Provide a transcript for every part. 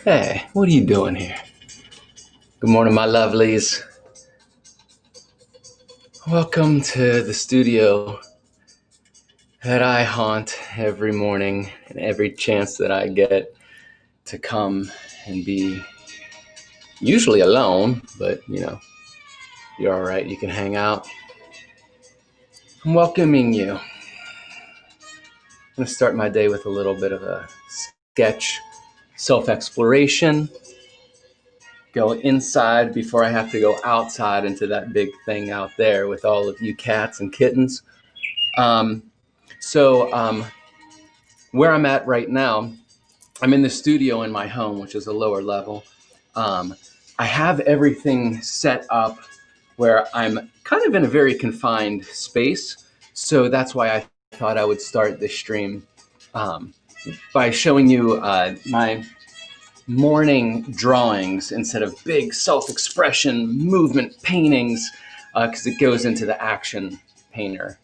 Hey, what are you doing here? Good morning, my lovelies. Welcome to the studio that I haunt every morning and every chance that I get to come and be usually alone, but you're all right. You can hang out. I'm welcoming you. I'm going to start my day with a little bit of a sketch, self-exploration, go inside before I have to go outside into that big thing out there with all of you cats and kittens. Um, so, where I'm at right now, I'm in the studio in my home, which is a lower level. Um, I have everything set up where I'm kind of in a very confined space. So that's why I thought I would start this stream um, by showing you my morning drawings instead of big self-expression movement paintings, because it goes into the action painter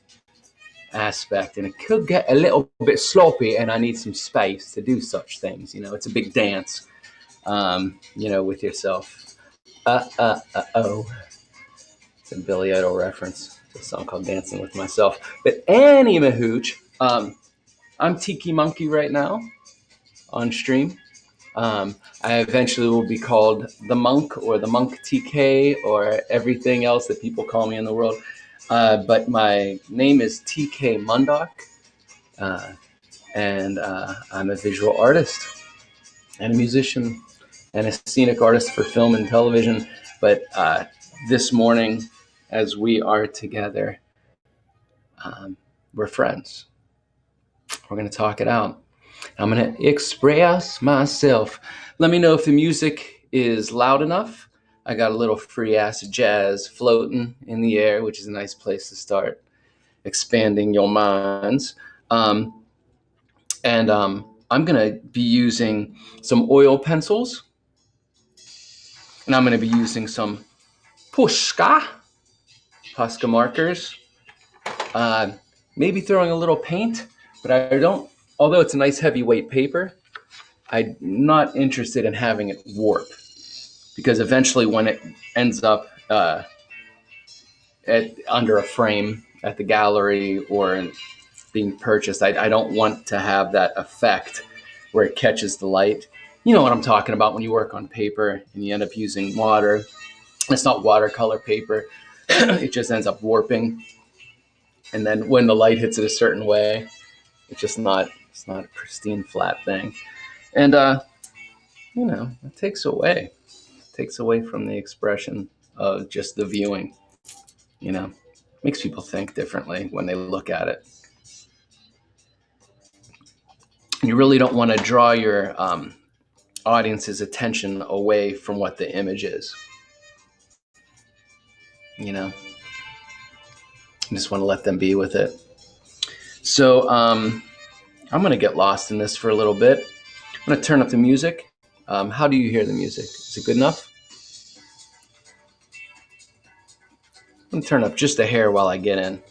aspect, and it could get a little bit sloppy, and I need some space to do such things. It's a big dance, with yourself. Oh, it's a Billy Idol reference. It's a song called Dancing with Myself. But any mahooch, I'm Tiki Monkey right now on stream. I eventually will be called the Monk or the Monk TK or everything else that people call me in the world. But my name is TK Mundok. And I'm a visual artist and a musician and a scenic artist for film and television. But this morning, as we are together, we're friends. We're going to talk it out. I'm going to express myself. Let me know if the music is loud enough. I got a little free acid jazz floating in the air, which is a nice place to start expanding your minds. And I'm going to be using some oil pencils, and I'm going to be using some Posca markers, maybe throwing a little paint, but I don't, although it's a nice heavyweight paper, I'm not interested in having it warp, because eventually when it ends up under a frame at the gallery or being purchased, I don't want to have that effect where it catches the light. You know what I'm talking about when you work on paper and you end up using water. It's not watercolor paper. It just ends up warping. And then when the light hits it a certain way, it's not a pristine flat thing. And, it takes away from the expression of just the viewing, makes people think differently when they look at it. You really don't want to draw your audience's attention away from what the image is. I just want to let them be with it. So I'm going to get lost in this for a little bit. I'm going to turn up the music. How do you hear the music? Is it good enough? I'm going to turn up just a hair while I get in.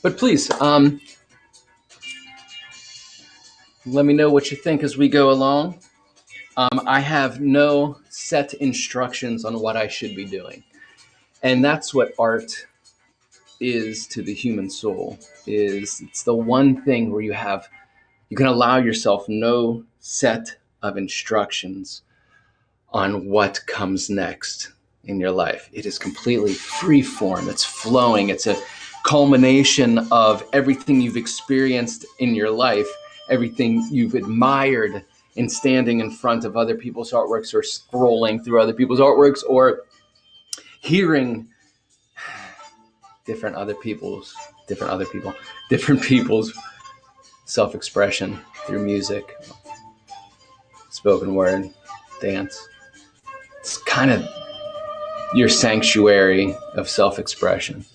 But please, let me know what you think as we go along. I have no set instructions on what I should be doing. And that's what art is to the human soul. It's the one thing where you can allow yourself no set of instructions on what comes next in your life. It is completely free form. It's flowing. It's a culmination of everything you've experienced in your life, everything you've admired in standing in front of other people's artworks or scrolling through other people's artworks or hearing different people's self-expression through music, spoken word, dance. It's kind of your sanctuary of self-expression.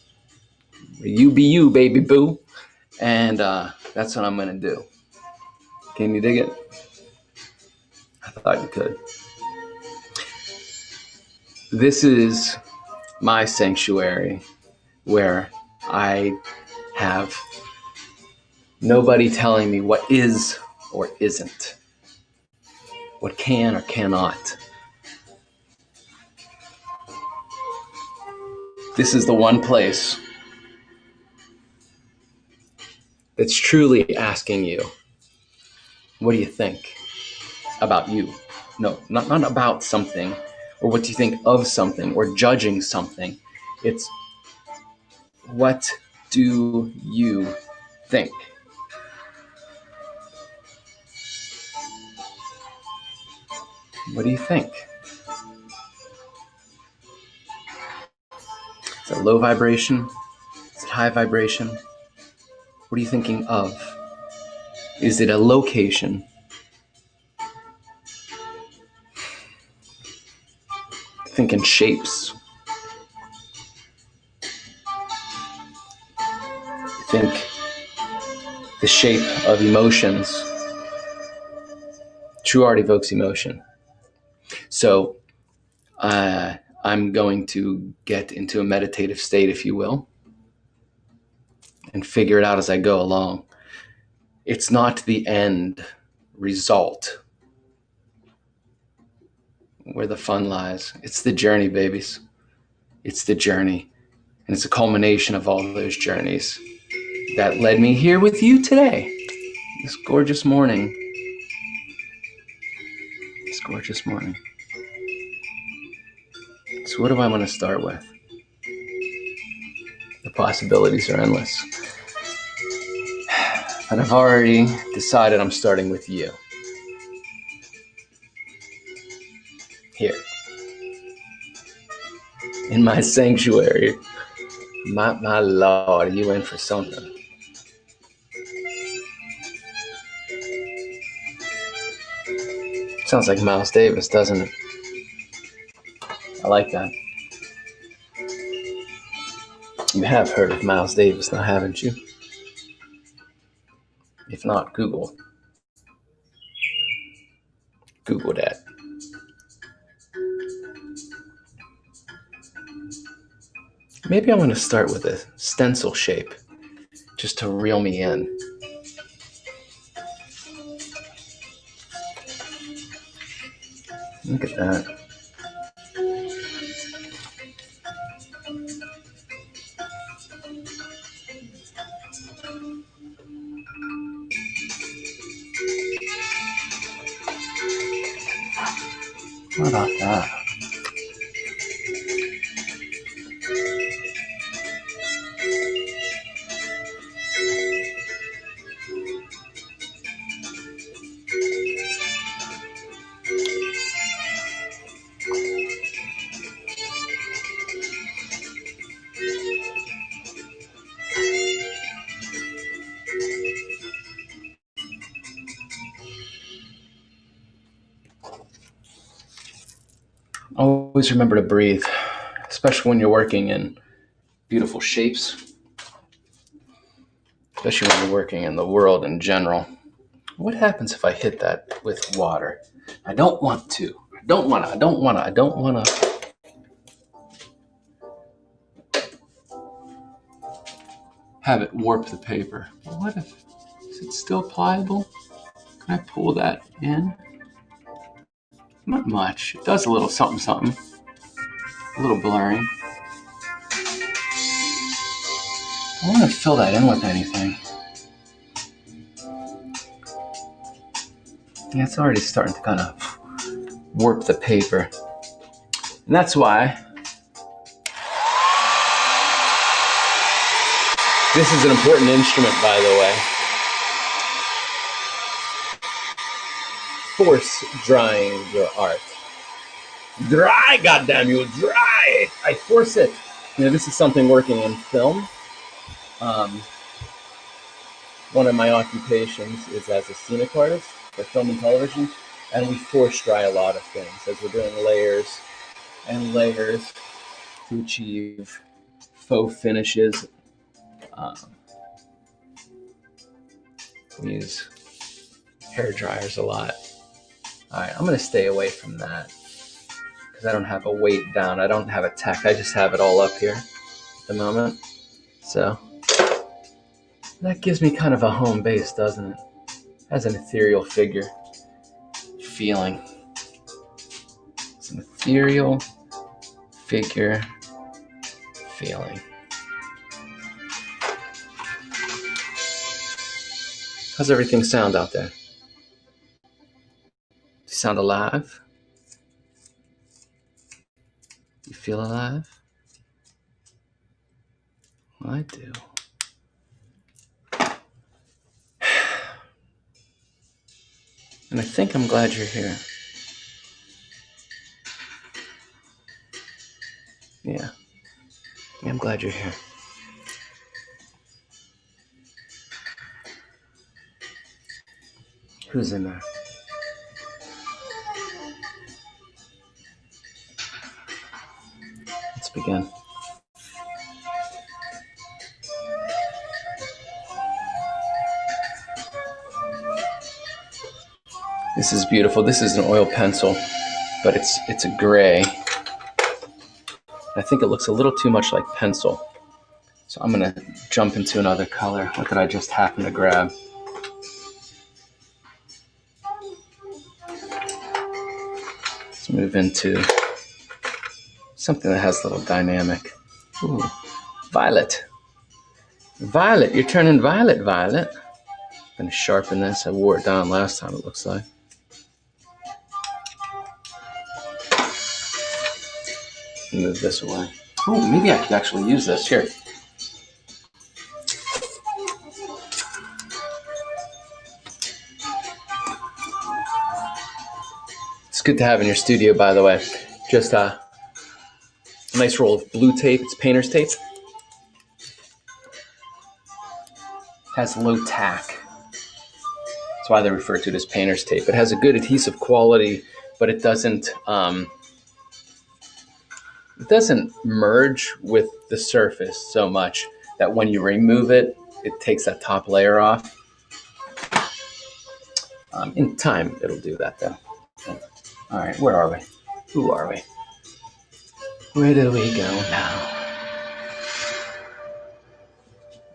You be you, baby boo. And that's what I'm going to do. Can you dig it? I thought you could. This is my sanctuary where I have nobody telling me what is or isn't, what can or cannot. This is the one place that's truly asking you, what do you think about you? No, not about something, or what do you think of something, or judging something. It's, what do you think? What do you think? Is it low vibration? Is it high vibration? What are you thinking of? Is it a location? Think in shapes. Think the shape of emotions. True art evokes emotion. So I'm going to get into a meditative state, if you will, and figure it out as I go along. It's not the end result where the fun lies. It's the journey, babies. It's the journey. And it's a culmination of all those journeys that led me here with you today. This gorgeous morning. This gorgeous morning. So what do I want to start with? The possibilities are endless. And I've already decided I'm starting with you. Here. In my sanctuary. My Lord, you in for something. Sounds like Miles Davis, doesn't it? I like that. You have heard of Miles Davis now, haven't you? If not, Google that. Maybe I want to start with a stencil shape, just to reel me in. Look at that. What about that? Always remember to breathe, especially when you're working in beautiful shapes, especially when you're working in the world in general. What happens if I hit that with water? I don't want to. I don't want to have it warp the paper. What if, is it still pliable? Can I pull that in? Not much. It does a little something, something. A little blurring. I want to fill that in with anything. Yeah, it's already starting to kind of warp the paper. And that's why this is an important instrument, by the way. Force drying your art. Dry, goddamn you, dry! I force it. You know, this is something working in film. One of my occupations is as a scenic artist for film and television, and we force dry a lot of things as we're doing layers and layers to achieve faux finishes. We use hair dryers a lot. All right, I'm going to stay away from that because I don't have a weight down. I don't have a tech. I just have it all up here at the moment. So That gives me kind of a home base, doesn't it? As an ethereal figure feeling. It's an ethereal figure feeling. How's everything sound out there? Do you sound alive? You feel alive? Well, I do. And I think I'm glad you're here. Yeah, I'm glad you're here. Who's in there? Let's begin. This is beautiful. This is an oil pencil, but it's a gray. I think it looks a little too much like pencil. So I'm gonna jump into another color. What did I just happen to grab? Let's move into something that has a little dynamic. Ooh, violet. Violet, you're turning violet, Violet. I'm gonna sharpen this. I wore it down last time, it looks like. Move this away. Oh, maybe I could actually use this. Here. It's good to have in your studio, by the way. Just a nice roll of blue tape. It's painter's tape. Has low tack. That's why they refer to it as painter's tape. It has a good adhesive quality, but it doesn't merge with the surface so much that when you remove it, it takes that top layer off. In time, it'll do that though. All right, where are we? Who are we? Where do we go now?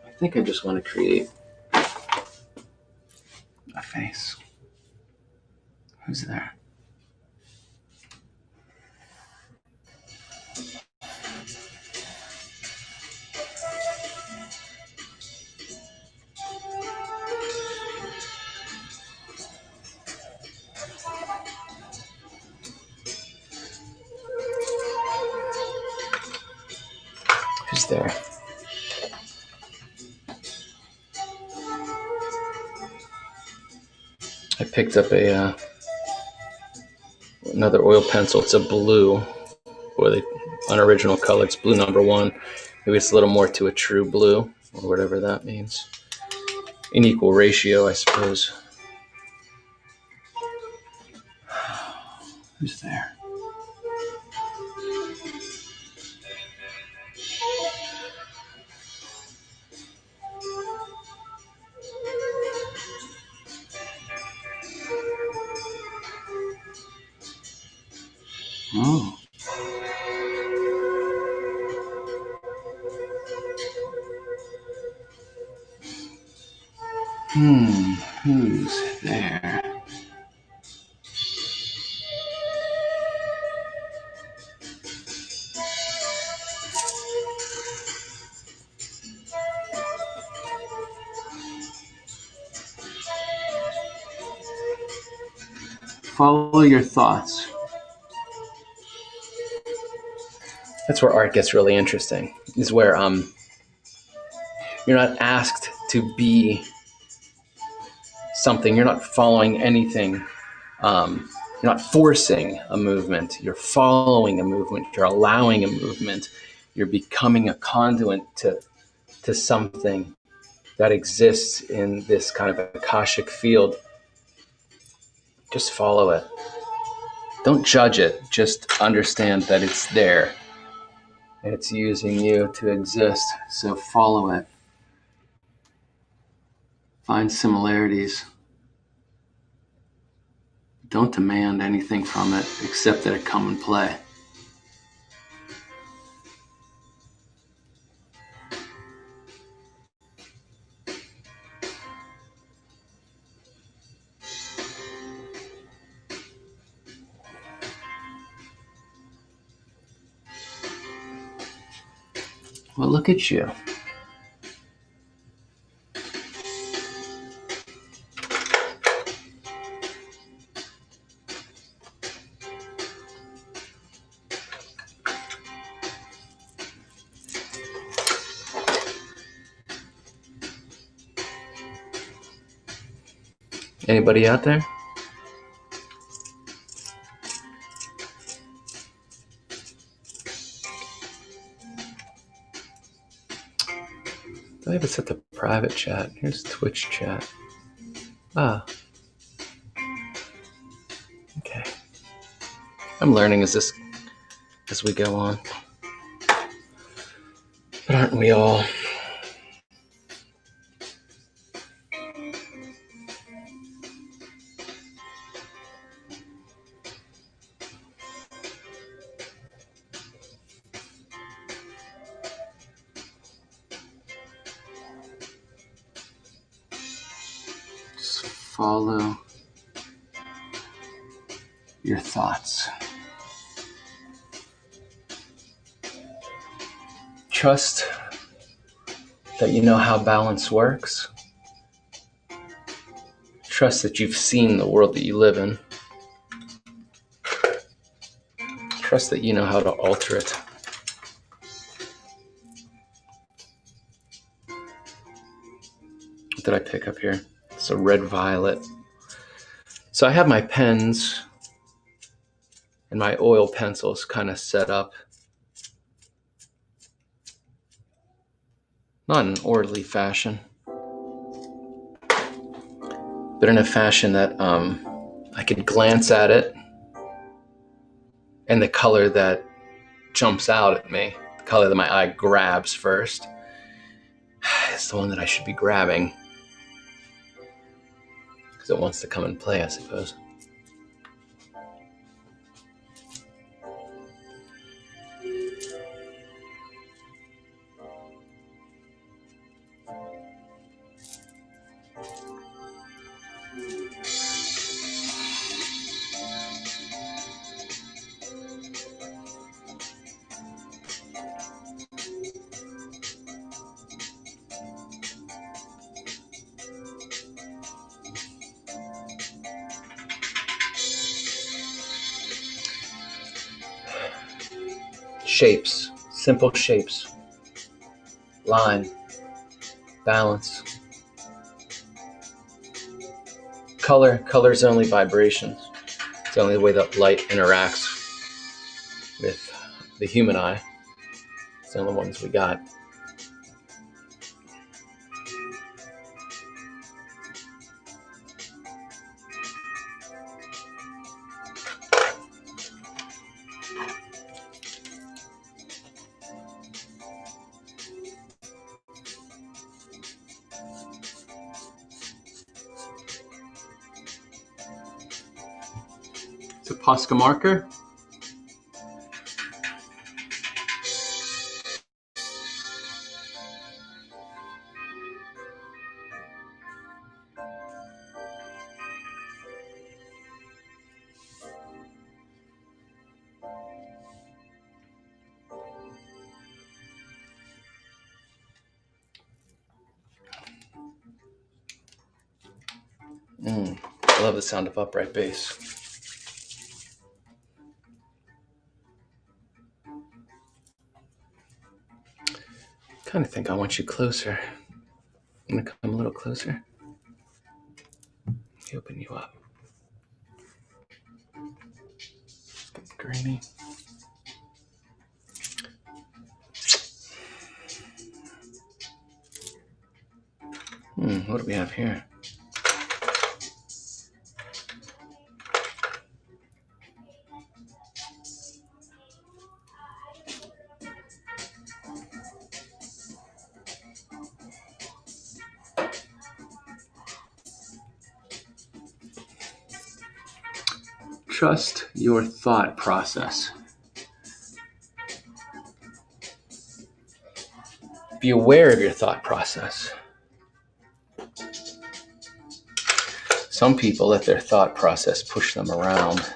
I think I just want to create a face. Who's there? Who's there? I picked up another oil pencil. It's a blue, or the unoriginal color. It's blue number 1. Maybe it's a little more to a true blue, or whatever that means. In equal ratio, I suppose. Who's there? Oh. Who's there? Follow your thoughts. That's where art gets really interesting. Is where you're not asked to be something. You're not following anything. You're not forcing a movement. You're following a movement. You're allowing a movement. You're becoming a conduit to something that exists in this kind of Akashic field. Just follow it. Don't judge it. Just understand that it's there. And it's using you to exist. So follow it. Find similarities. Don't demand anything from it except that it come and play. Well, look at you. Anybody out there? Do I have it set to private chat? Here's Twitch chat. Ah. Okay. I'm learning as we go on. But aren't we all? Just follow your thoughts. Trust that you know how balance works. Trust that you've seen the world that you live in. Trust that you know how to alter it. What did I pick up here? It's a red violet. So I have my pens and my oil pencils kind of set up. Not in an orderly fashion, but in a fashion that I could glance at it and the color that jumps out at me, the color that my eye grabs first, is the one that I should be grabbing because it wants to come and play, I suppose. Shapes, simple shapes, line, balance. Color is only vibrations. It's the only way that light interacts with the human eye. It's the only ones we got. It's a Posca marker. I love the sound of upright bass. Kind of think I want you closer. I'm gonna come a little closer. Open you up. Get grainy. What do we have here? Trust your thought process. Be aware of your thought process. Some people let their thought process push them around,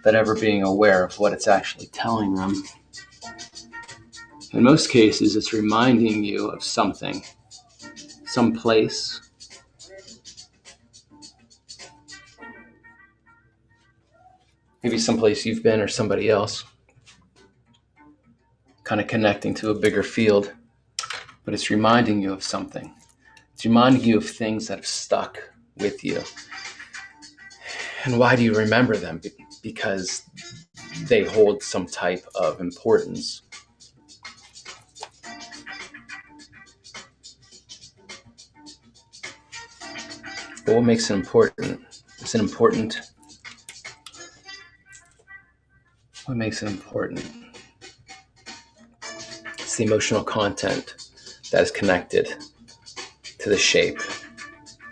but ever being aware of what it's actually telling them In most cases, it's reminding you of something, some place, maybe someplace you've been or somebody else, kind of connecting to a bigger field, but it's reminding you of something. It's reminding you of things that have stuck with you. And why do you remember them? Because they hold some type of importance. But what makes it important? Is it important? What makes it important? It's the emotional content that is connected to the shape,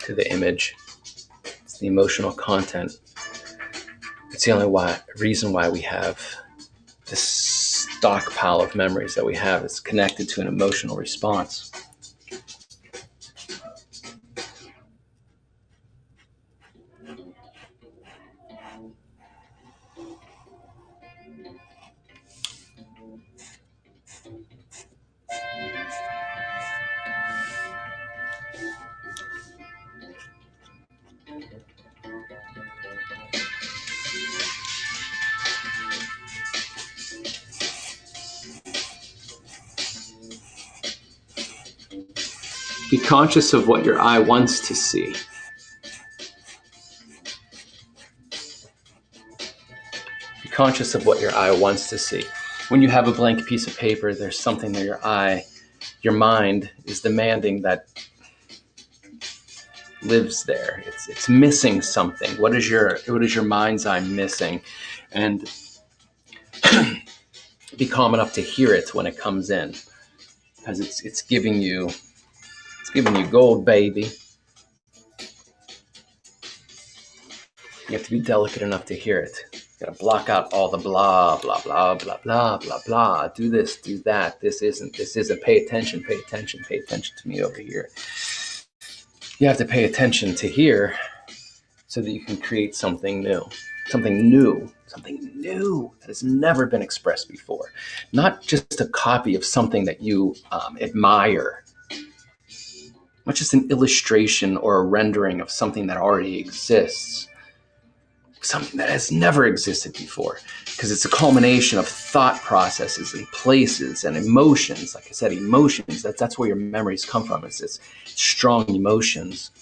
to the image. It's the emotional content. It's the only reason why we have this stockpile of memories that we have. It's connected to an emotional response. Be conscious of what your eye wants to see. Be conscious of what your eye wants to see. When you have a blank piece of paper, there's something that your mind is demanding that lives there. It's missing something. What is your mind's eye missing? And be calm enough to hear it when it comes in, because it's giving you gold, baby. You have to be delicate enough to hear it. You gotta block out all the blah, blah, blah, blah, blah, blah, blah. Do this, do that. This isn't. Pay attention to me over here. You have to pay attention to hear so that you can create something new that has never been expressed before. Not just a copy of something that you admire, not just an illustration or a rendering of something that already exists, something that has never existed before, because it's a culmination of thought processes and places and emotions. Like I said, emotions, that's where your memories come from. It's this strong emotions.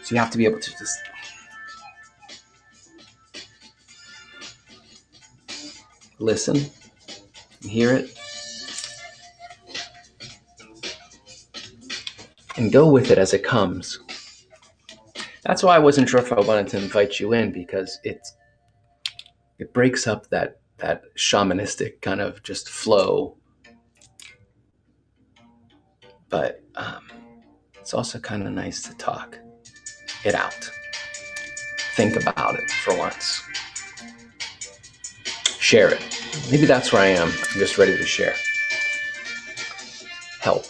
So you have to be able to just listen and hear it and go with it as it comes. That's why I wasn't sure if I wanted to invite you in, because it breaks up that shamanistic kind of just flow. But it's also kind of nice to talk it out. Think about it for once. Share it. Maybe that's where I am. I'm just ready to share. Help.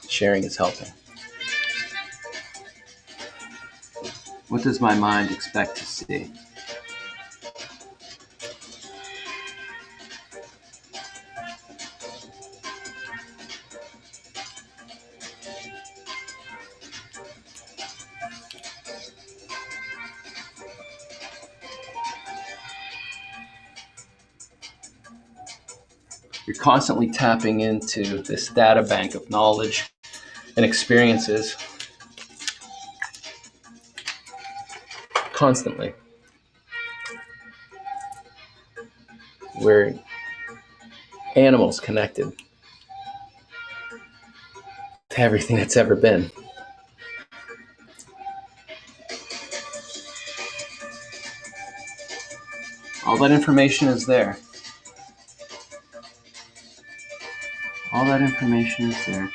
Sharing is helping. What does my mind expect to see? You're constantly tapping into this data bank of knowledge and experiences. Constantly. We're animals connected to everything that's ever been. All that information is there. All that information is there.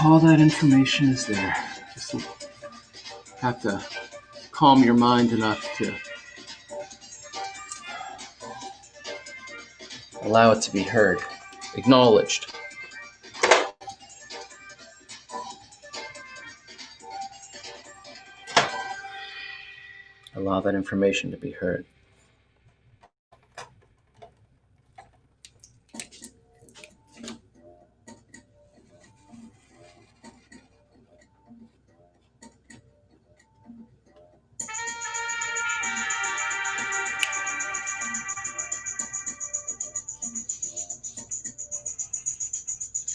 All that information is there. Just have to calm your mind enough to allow it to be heard, acknowledged. Allow that information to be heard.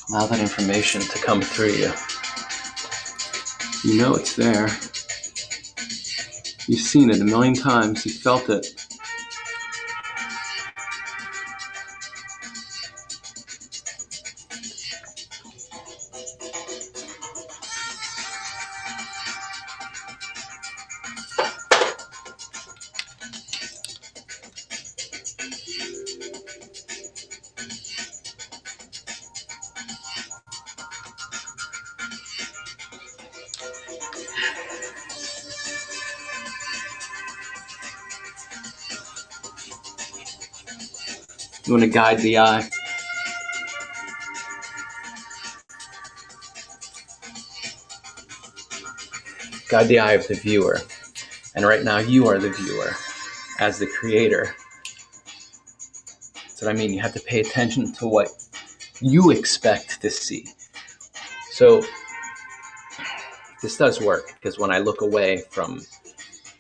Allow that information to come through you. You know it's there. You've seen it a million times. You've felt it. You want to guide the eye. Guide the eye of the viewer. And right now you are the viewer as the creator. That's what I mean. You have to pay attention to what you expect to see. So this does work, because when I look away from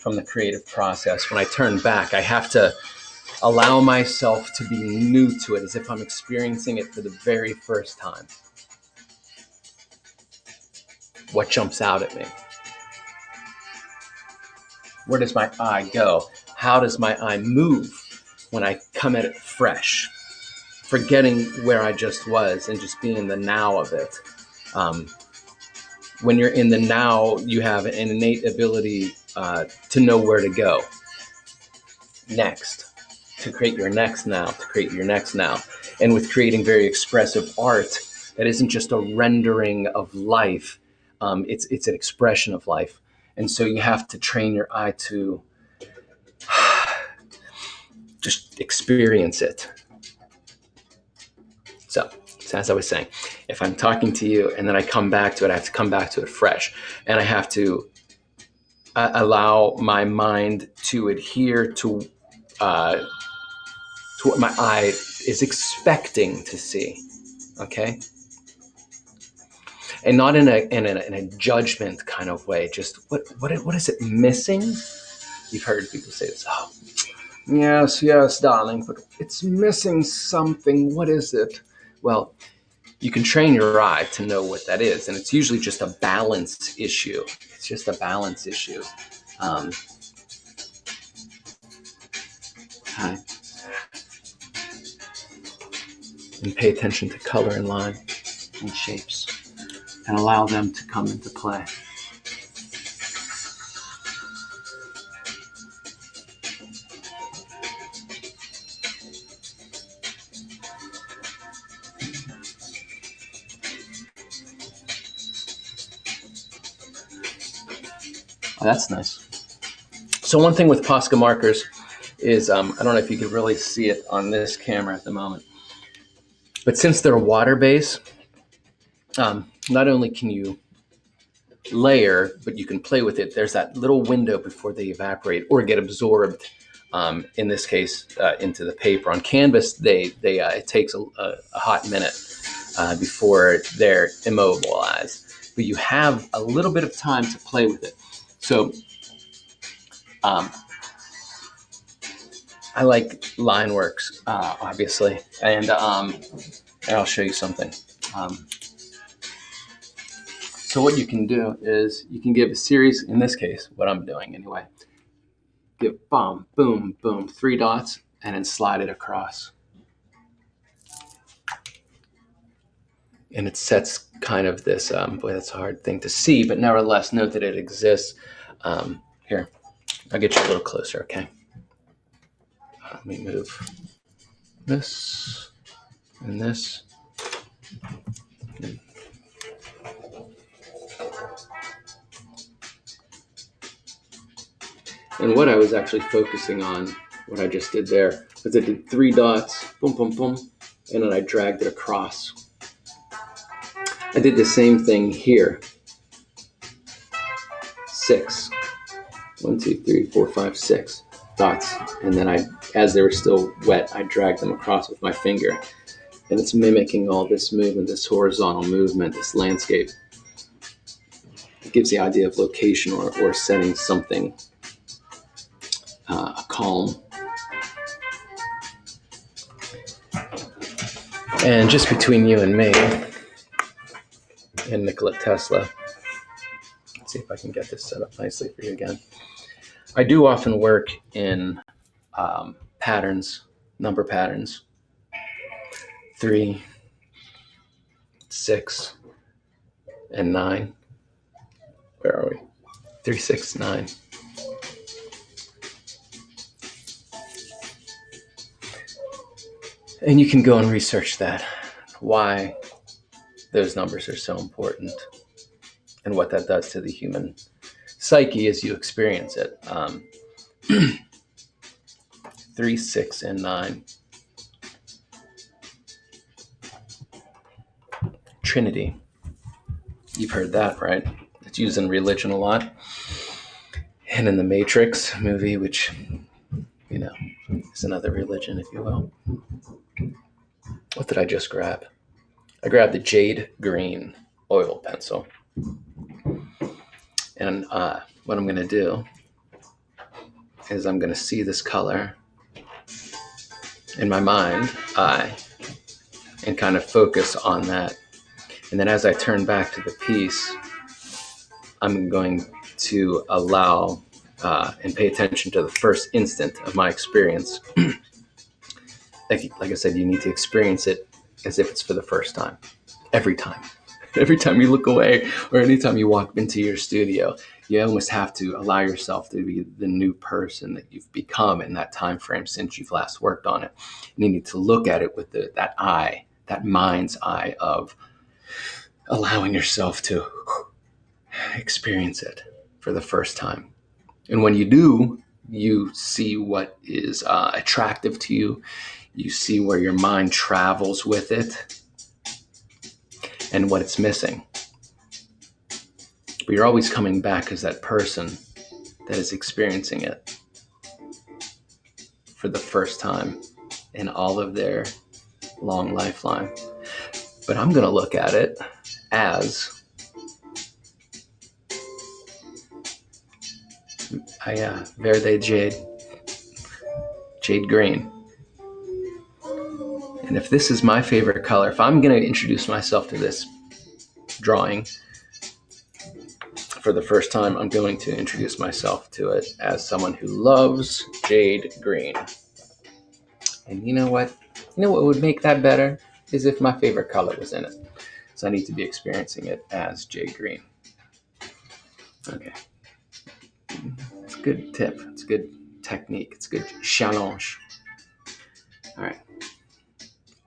the creative process, when I turn back, I have to allow myself to be new to it, as if I'm experiencing it for the very first time. What jumps out at me? Where does my eye go? How does my eye move when I come at it fresh, forgetting where I just was and just being in the now of it? When you're in the now, you have an innate ability to know where to go next, to create your next now, to create your next now. And with creating very expressive art, that isn't just a rendering of life, it's an expression of life. And so you have to train your eye to just experience it. So as I was saying, if I'm talking to you and then I come back to it, I have to come back to it fresh. And I have to allow my mind to adhere to what my eye is expecting to see. Okay? And not in a judgment kind of way. Just what is it missing? You've heard people say this. Oh, yes, darling, but it's missing something. What is it? Well, you can train your eye to know what that is, and it's usually just a balance issue. It's just a balance issue. Hi. And pay attention to color and line and shapes, and allow them to come into play. Oh, that's nice. So one thing with Posca markers is, I don't know if you can really see it on this camera at the moment, but since they're water-based, not only can you layer, but you can play with it. There's that little window before they evaporate or get absorbed, in this case, into the paper. On canvas, it takes a hot minute before they're immobilized, but you have a little bit of time to play with it. So I like line works, obviously, and I'll show you something. So what you can do is you can give a series, in this case, what I'm doing anyway, give boom, boom, boom, 3 dots, and then slide it across. And it sets kind of this, boy, that's a hard thing to see, but nevertheless, note that it exists. Here, I'll get you a little closer, okay? Let me move this and this. And what I was actually focusing on, what I just did there, was I did 3 dots, boom, boom, boom, and then I dragged it across. I did the same thing here. 6. 1, 2, 3, 4, 5, 6 dots. And then as they were still wet, I dragged them across with my finger. And it's mimicking all this movement, this horizontal movement, this landscape. It gives the idea of location or setting something, a calm. And just between you and me and Nikola Tesla, let's see if I can get this set up nicely for you again. I do often work in patterns, number patterns. 3, 6, and 9. Where are we? 3, 6, 9. And you can go and research that, why those numbers are so important and what that does to the human psyche as you experience it. 3, 6, and 9. Trinity. You've heard that, right? It's used in religion a lot. And in the Matrix movie, which, is another religion, if you will. What did I just grab? I grabbed the jade green oil pencil. And what I'm going to do is I'm going to see this color in my mind's eye and kind of focus on that. And then as I turn back to the piece, I'm going to allow and pay attention to the first instant of my experience. Like I said, you need to experience it as if it's for the first time. Every time. Every time you look away or anytime you walk into your studio, you almost have to allow yourself to be the new person that you've become in that time frame since you've last worked on it. And you need to look at it with that eye, that mind's eye of allowing yourself to experience it for the first time. And when you do, you see what is attractive to you. You see where your mind travels with it and what it's missing. But you're always coming back as that person that is experiencing it for the first time in all of their long lifeline. But I'm going to look at it as Verde jade green. And if this is my favorite color, if I'm going to introduce myself to this drawing for the first time, I'm going to introduce myself to it as someone who loves jade green. And you know what? You know what would make that better is if my favorite color was in it. So I need to be experiencing it as jade green. Okay. It's a good tip. It's a good technique. It's a good challenge. All right.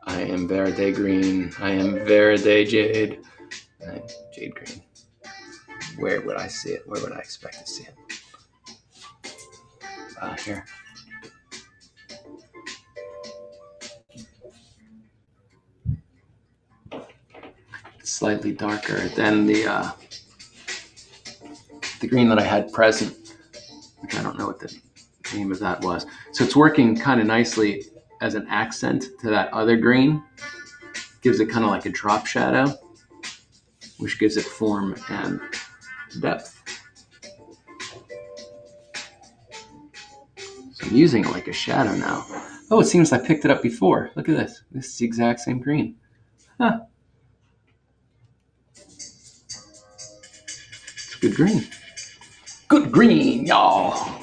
I am Verde green. I am Verde jade. I am jade green. Where would I see it? Where would I expect to see it? Here. It's slightly darker than the green that I had present, which I don't know what the name of that was. So it's working kind of nicely as an accent to that other green. Gives it kind of like a drop shadow, which gives it form and depth. So I'm using it like a shadow now. Oh, it seems I picked it up before. Look at this. This is the exact same green. Huh. It's good green. Good green, y'all.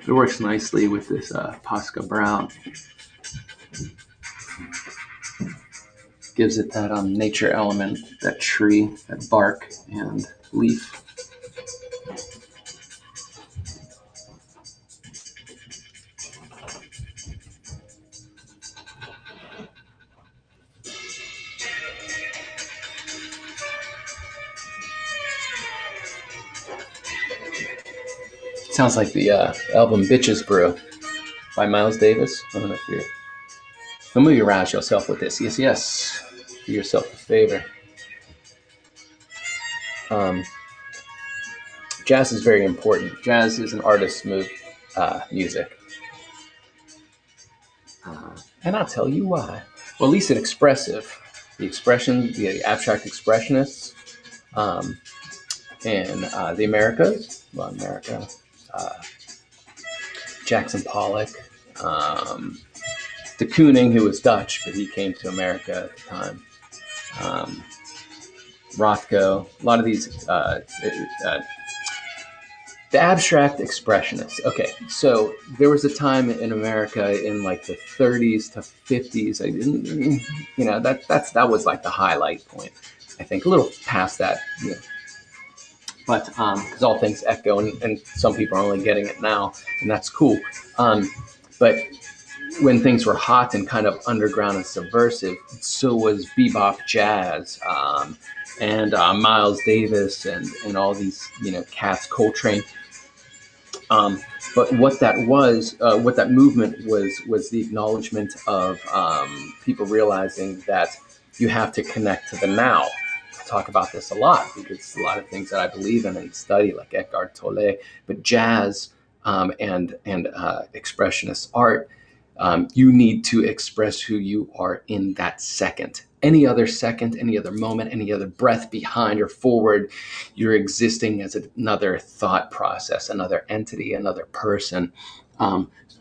It works nicely with this Posca brown. Gives it that nature element, that tree, that bark and leaf. Sounds like the album Bitches Brew by Miles Davis. I don't know if you're familiarize yourself with this. Yes. Do yourself a favor. Um, Jazz is very important. Jazz is an artist's music. And I'll tell you why. Well, at least it's expressive. The abstract expressionists um, in the Americas, well, America, uh, Jackson Pollock, um, de Kooning, who was Dutch, but he came to America at the time. Um, Rothko, a lot of these the abstract expressionists. Okay, so there was a time in America in like the 30s to 50s. That was like the highlight point. I think a little past that, but because all things echo, and some people are only getting it now, and that's cool. But when things were hot and kind of underground and subversive, so was bebop jazz, and Miles Davis and all these cats, Coltrane. Um, but what that movement was the acknowledgement of people realizing that you have to connect to the now. I talk about this a lot because it's a lot of things that I believe in and study, like Eckhart Tolle. But jazz and expressionist art, you need to express who you are in that second. Any other second, any other moment, any other breath behind or forward, you're existing as another thought process, another entity, another person.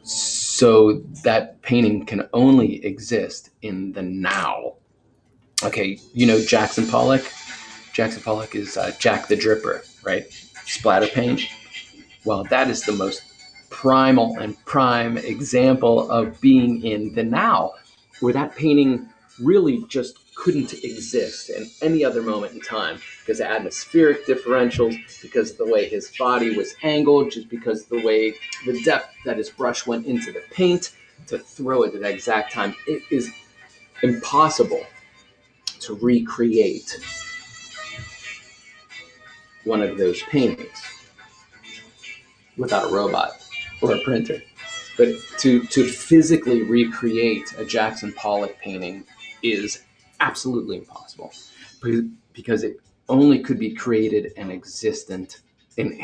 So that painting can only exist in the now. Okay, Jackson Pollock. Jackson Pollock is Jack the Dripper, right? Splatter paint. Well, that is the most primal and prime example of being in the now, where that painting really just couldn't exist in any other moment in time because of atmospheric differentials, because of the way his body was angled, just because of the way the depth that his brush went into the paint to throw it at that exact time. It is impossible to recreate one of those paintings without a robot or a printer. But to physically recreate a Jackson Pollock painting is absolutely impossible because it only could be created and existent and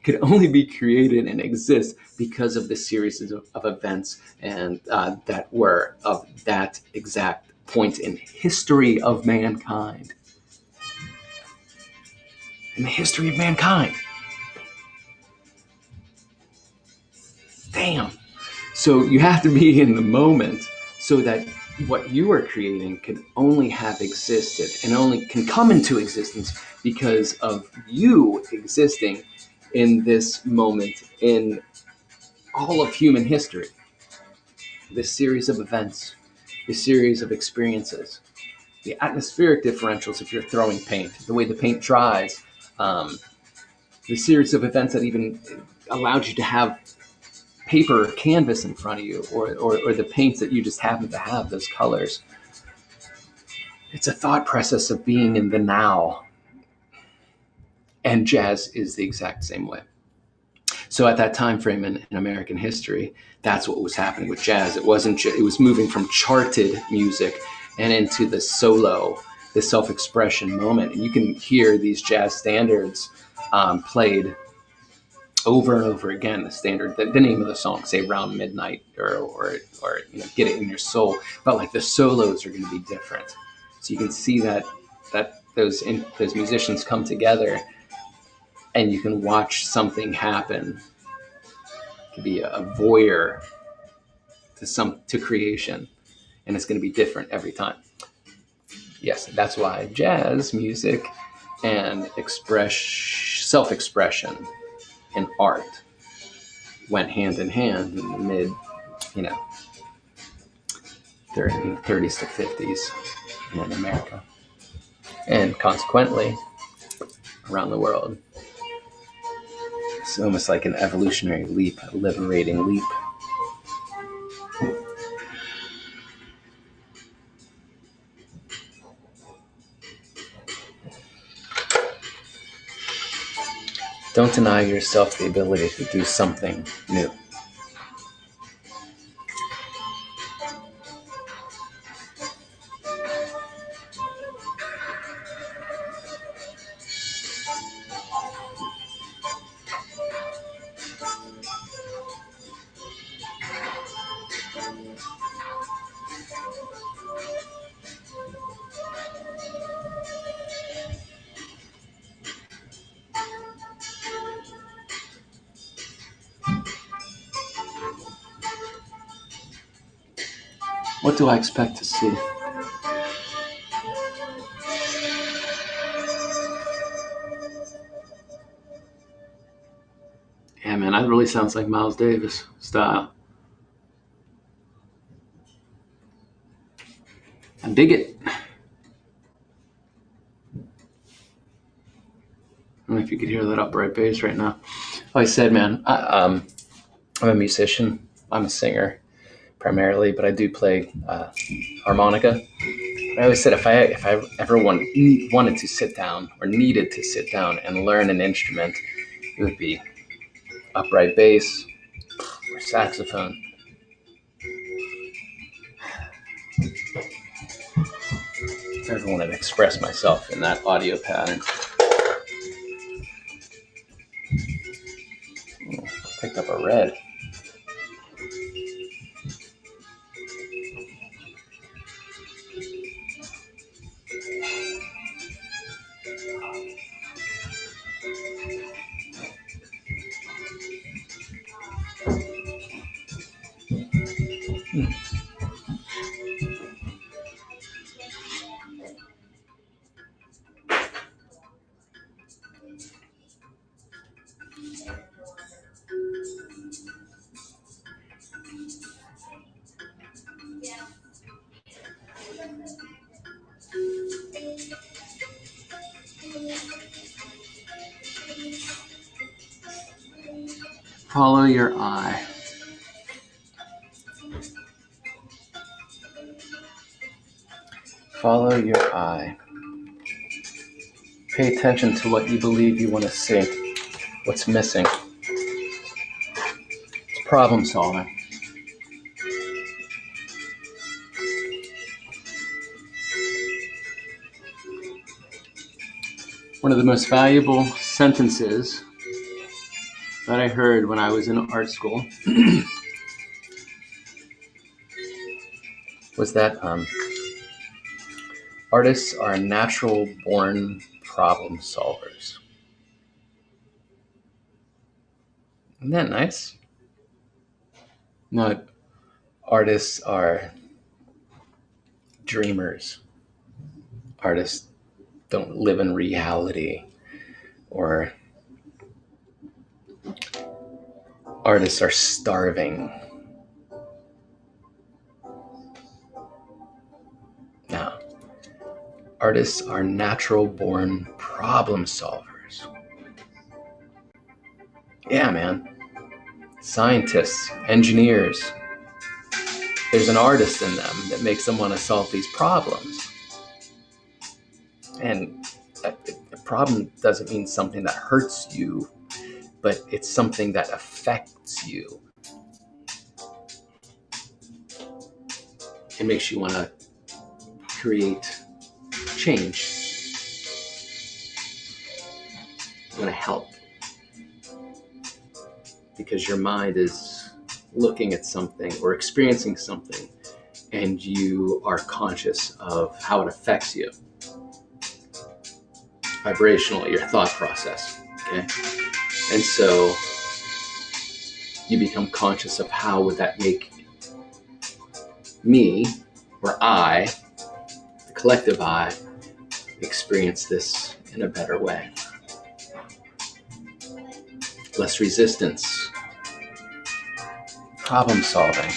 could only be created and exist because of the series of events and that were of that exact point in history of mankind. In the history of mankind. Damn. So you have to be in the moment so that what you are creating can only have existed and only can come into existence because of you existing in this moment in all of human history. This series of events, this series of experiences, the atmospheric differentials if you're throwing paint, the way the paint dries, the series of events that even allowed you to have paper canvas in front of you or the paints that you just happen to have, those colors. It's a thought process of being in the now. And jazz is the exact same way. So at that time frame in American history, that's what was happening with jazz. It was moving from charted music and into the solo, the self-expression moment. And you can hear these jazz standards played over and over again. The standard, the name of the song, say "Round Midnight" or "Get It in Your Soul," but like the solos are going to be different. So you can see that those musicians come together, and you can watch something happen. It could be a voyeur to creation, and it's going to be different every time. Yes, that's why jazz music and self-expression and art went hand in hand in the mid, you know, 30s to 50s in America, and consequently around the world. It's almost like an evolutionary leap, a liberating leap. Don't deny yourself the ability to do something new. What do I expect to see? Yeah, man, that really sounds like Miles Davis style. I dig it. I don't know if you could hear that upright bass right now. Like I said, man, I'm a musician. I'm a singer primarily, but I do play harmonica. I always said if I ever wanted to sit down or needed to sit down and learn an instrument, it would be upright bass or saxophone. If I ever wanted to express myself in that audio pattern. Picked up a red. Follow your eye. Follow your eye. Pay attention to what you believe you want to see. What's missing? It's problem solving. One of the most valuable sentences that I heard when I was in art school was that artists are natural born problem solvers. Isn't that nice? No, artists are dreamers. Artists don't live in reality, or artists are starving. No, artists are natural born problem solvers. Yeah, man. Scientists, engineers, there's an artist in them that makes them want to solve these problems. And a problem doesn't mean something that hurts you, but it's something that affects you. It makes you want to create change. You want to help. Because your mind is looking at something or experiencing something, and you are conscious of how it affects you. Vibrationally, your thought process. Okay? And so you become conscious of how would that make me, or I, the collective I, experience this in a better way. Less resistance. Problem solving.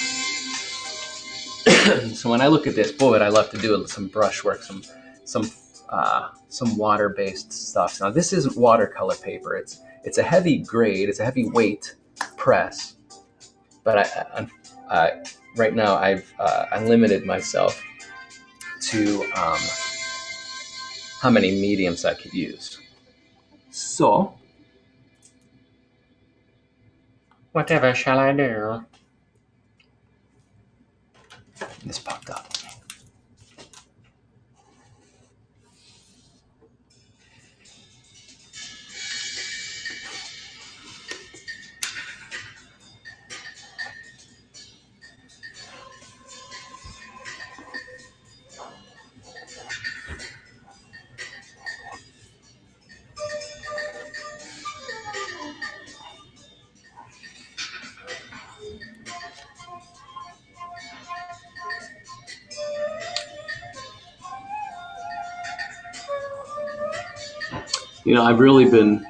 So when I look at this, boy, what I love to do some brushwork, some water-based stuff. Now this isn't watercolor paper. It's a heavy grade. It's a heavy weight press. But I right now I've limited myself to how many mediums I could use. So whatever shall I do? This popped up. I've really been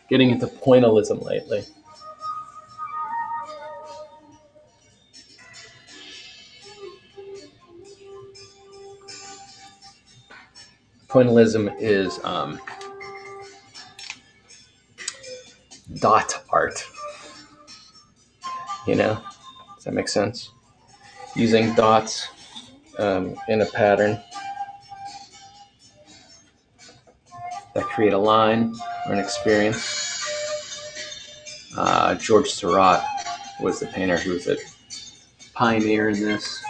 getting into pointillism lately. Pointillism is dot art. Does that make sense? Using dots in a pattern that create a line or an experience. George Seurat was the painter who was a pioneer in this.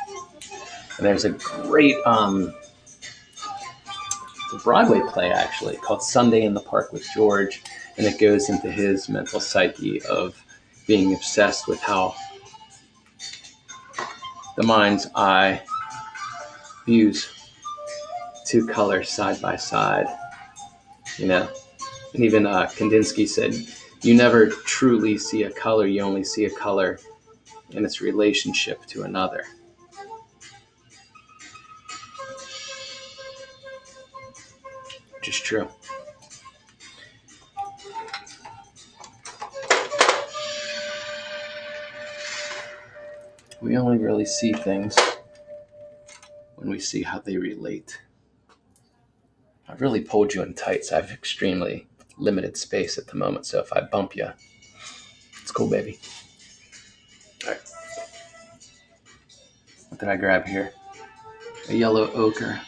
And there's a great Broadway play, actually, called Sunday in the Park with George, and it goes into his mental psyche of being obsessed with how the mind's eye views two colors side by side, And even Kandinsky said, you never truly see a color, you only see a color in its relationship to another. Which is true. We only really see things when we see how they relate. I've really pulled you in tight, so I have extremely limited space at the moment, so if I bump you, it's cool, baby. All right. What did I grab here? A yellow ochre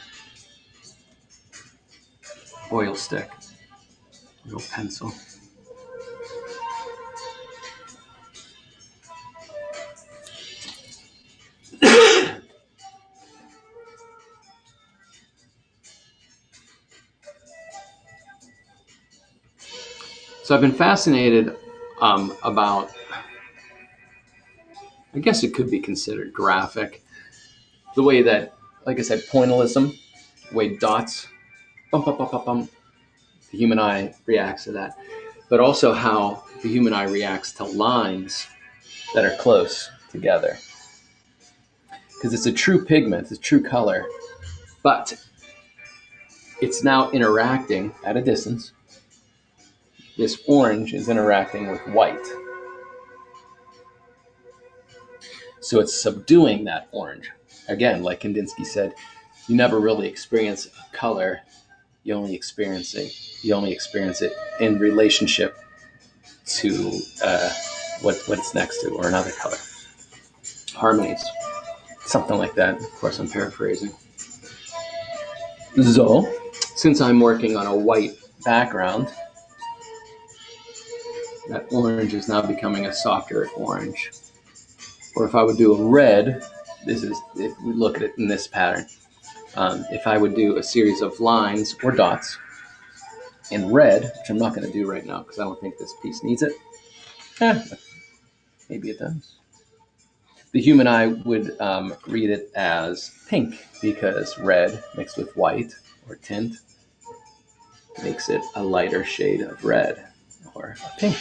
oil stick, a little pencil. So I've been fascinated about, I guess it could be considered graphic, the way that, like I said, pointillism, the way dots, bump, bump, bump, bump, bump, the human eye reacts to that, but also how the human eye reacts to lines that are close together. Because it's a true pigment, it's a true color, but it's now interacting at a distance. This orange is interacting with white. So it's subduing that orange. Again, like Kandinsky said, you never really experience a color, you only experience it in relationship to what it's next to, or another color. Harmonies, something like that. Of course, I'm paraphrasing. So, since I'm working on a white background, that orange is now becoming a softer orange. Or if I would do a red, this is, if we look at it in this pattern, if I would do a series of lines or dots in red, which I'm not going to do right now because I don't think this piece needs it. Maybe it does. The human eye would read it as pink because red mixed with white or tint makes it a lighter shade of red or a pink.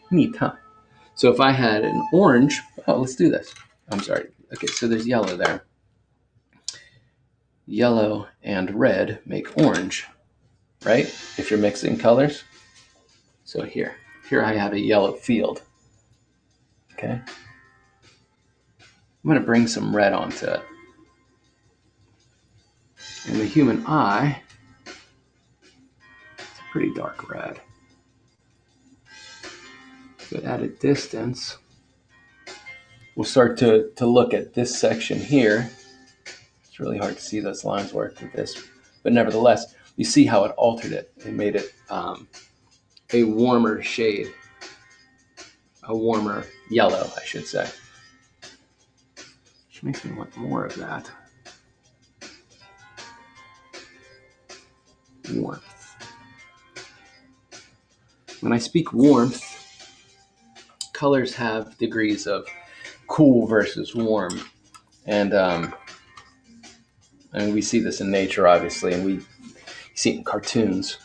Neat, huh? So if I had an orange, let's do this. I'm sorry. Okay, so there's yellow there. Yellow and red make orange, right? If you're mixing colors. So here I have a yellow field. Okay. I'm going to bring some red onto it. And the human eye, it's a pretty dark red. But at a distance, we'll start to look at this section here. It's really hard to see those lines work with this. But nevertheless, you see how it altered it. It made it a warmer shade, a warmer yellow, I should say. Which makes me want more of that. Warmth. When I speak warmth, colors have degrees of cool versus warm. And we see this in nature, obviously, and we see it in cartoons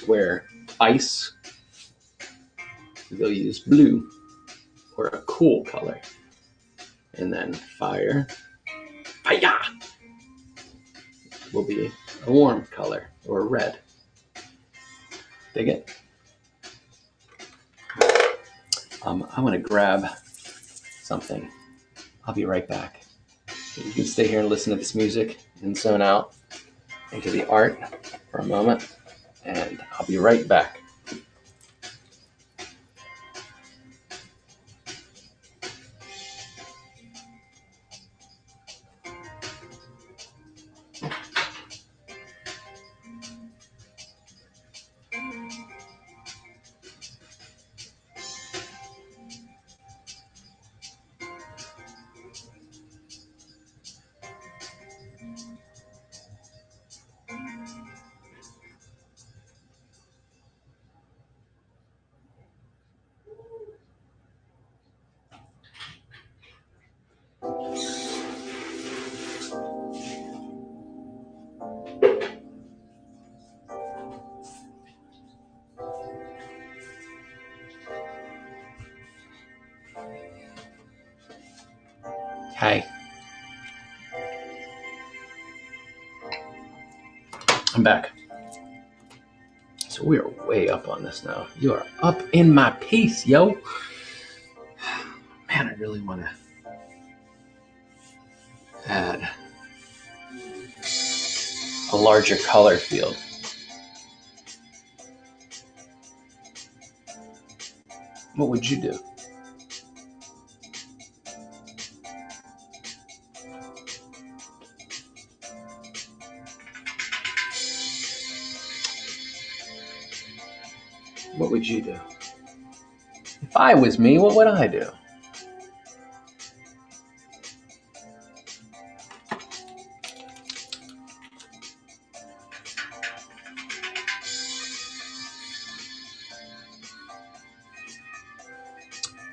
where ice, they'll use blue or a cool color. And then fire, will be a warm color or a red. Dig it? I'm going to grab something. I'll be right back. You can stay here and listen to this music and zone out into the art for a moment, and I'll be right back. Hi. I'm back. So we are way up on this now. You are up in my piece, yo. Man, I really want to add a larger color field. What would you do? What would you do? If I was me, what would I do?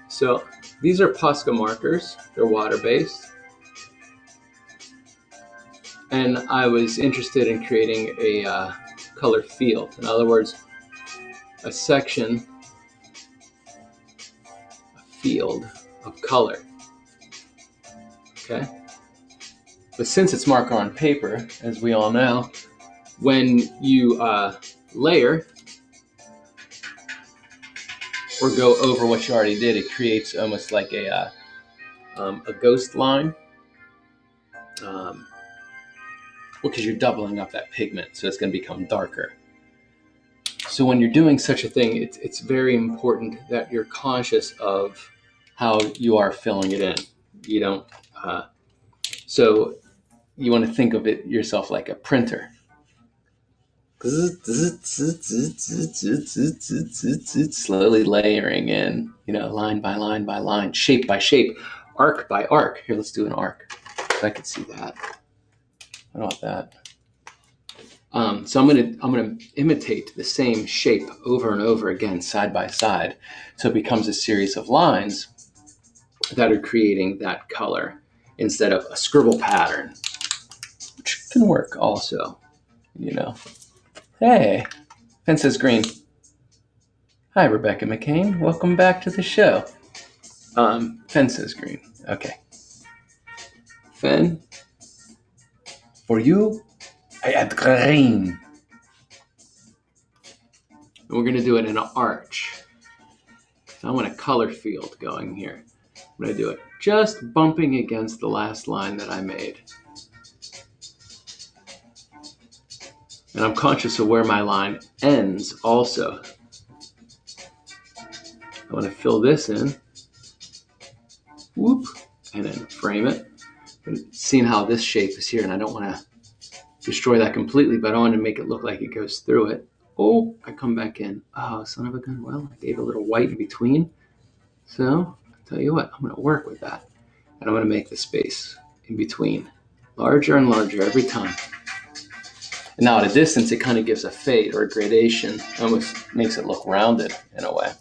So these are Posca markers. They're water-based. And I was interested in creating a color field. In other words, a section, a field of color. Okay? But since it's marker on paper, as we all know, when you layer or go over what you already did, it creates almost like a ghost line. Well, because you're doubling up that pigment, so it's going to become darker. So when you're doing such a thing, it's very important that you're conscious of how you are filling it in. You don't. So you want to think of it yourself like a printer. Slowly layering in, line by line by line, shape by shape, arc by arc. Here, let's do an arc. So I could see that. I don't want that. So I'm gonna imitate the same shape over and over again, side by side, so it becomes a series of lines that are creating that color instead of a scribble pattern, which can work also. Hey, Fence is green. Hi, Rebecca McCain. Welcome back to the show. Fence is green. Okay. Fen, for you, I add green. And we're going to do it in an arch. So I want a color field going here. I'm going to do it just bumping against the last line that I made. And I'm conscious of where my line ends also. I want to fill this in. Whoop. And then frame it. But seeing how this shape is here, and I don't want to destroy that completely, but I want to make it look like it goes through it. Oh, I come back in. Oh, son of a gun. Well, I gave a little white in between. So, I'll tell you what, I'm going to work with that. And I'm going to make the space in between larger and larger every time. And now at a distance, it kind of gives a fade or a gradation. Almost makes it look rounded in a way.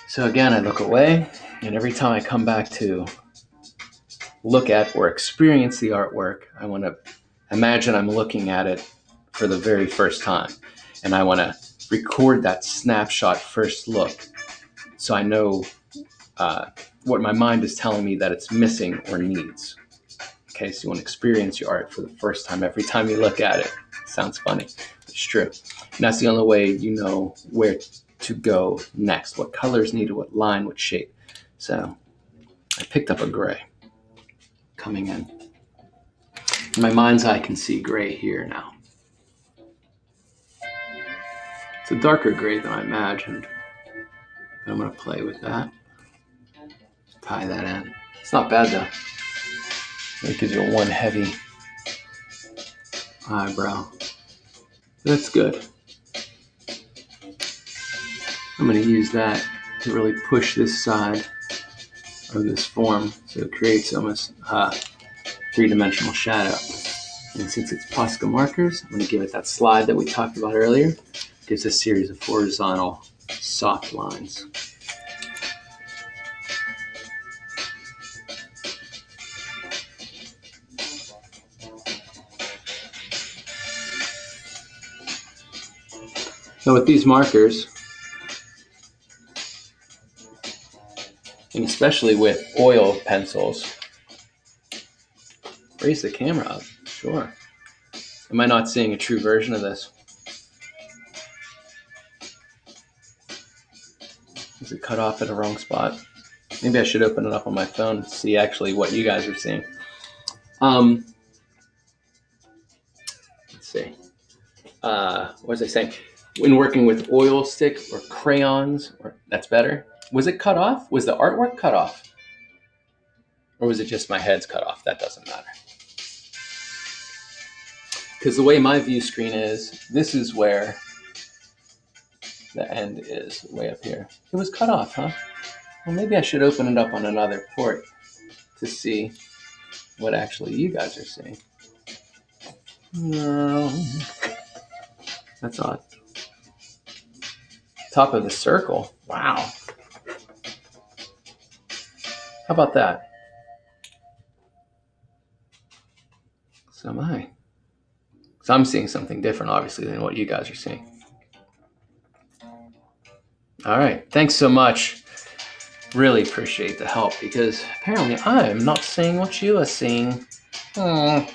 So again, I look away, and every time I come back to look at or experience the artwork, I want to imagine I'm looking at it for the very first time. And I want to record that snapshot first look so I know what my mind is telling me that it's missing or needs. Okay, so you want to experience your art for the first time every time you look at it. Sounds funny. It's true. And that's the only way you know where to go next, what colors needed, what line, what shape. So I picked up a gray coming in. In my mind's eye, I can see gray here now. It's a darker gray than I imagined. But I'm going to play with that. Tie that in. It's not bad though. It gives you one heavy eyebrow. That's good. I'm going to use that to really push this side of this form so it creates almost a three-dimensional shadow. And since it's Posca markers, I'm going to give it that slide that we talked about earlier. It gives a series of horizontal soft lines. Now with these markers, and especially with oil pencils, raise the camera up, sure. Am I not seeing a true version of this? Is it cut off at a wrong spot? Maybe I should open it up on my phone and see actually what you guys are seeing. Let's see. What was I saying? When working with oil stick or crayons, that's better. Was it cut off? Was the artwork cut off? Or was it just my head's cut off? That doesn't matter. Because the way my view screen is, this is where the end is, way up here. It was cut off, huh? Well, maybe I should open it up on another port to see what actually you guys are seeing. No. That's odd. Top of the circle. Wow. How about that? So am I. So I'm seeing something different, obviously, than what you guys are seeing. All right. Thanks so much. Really appreciate the help because apparently I'm not seeing what you are seeing. But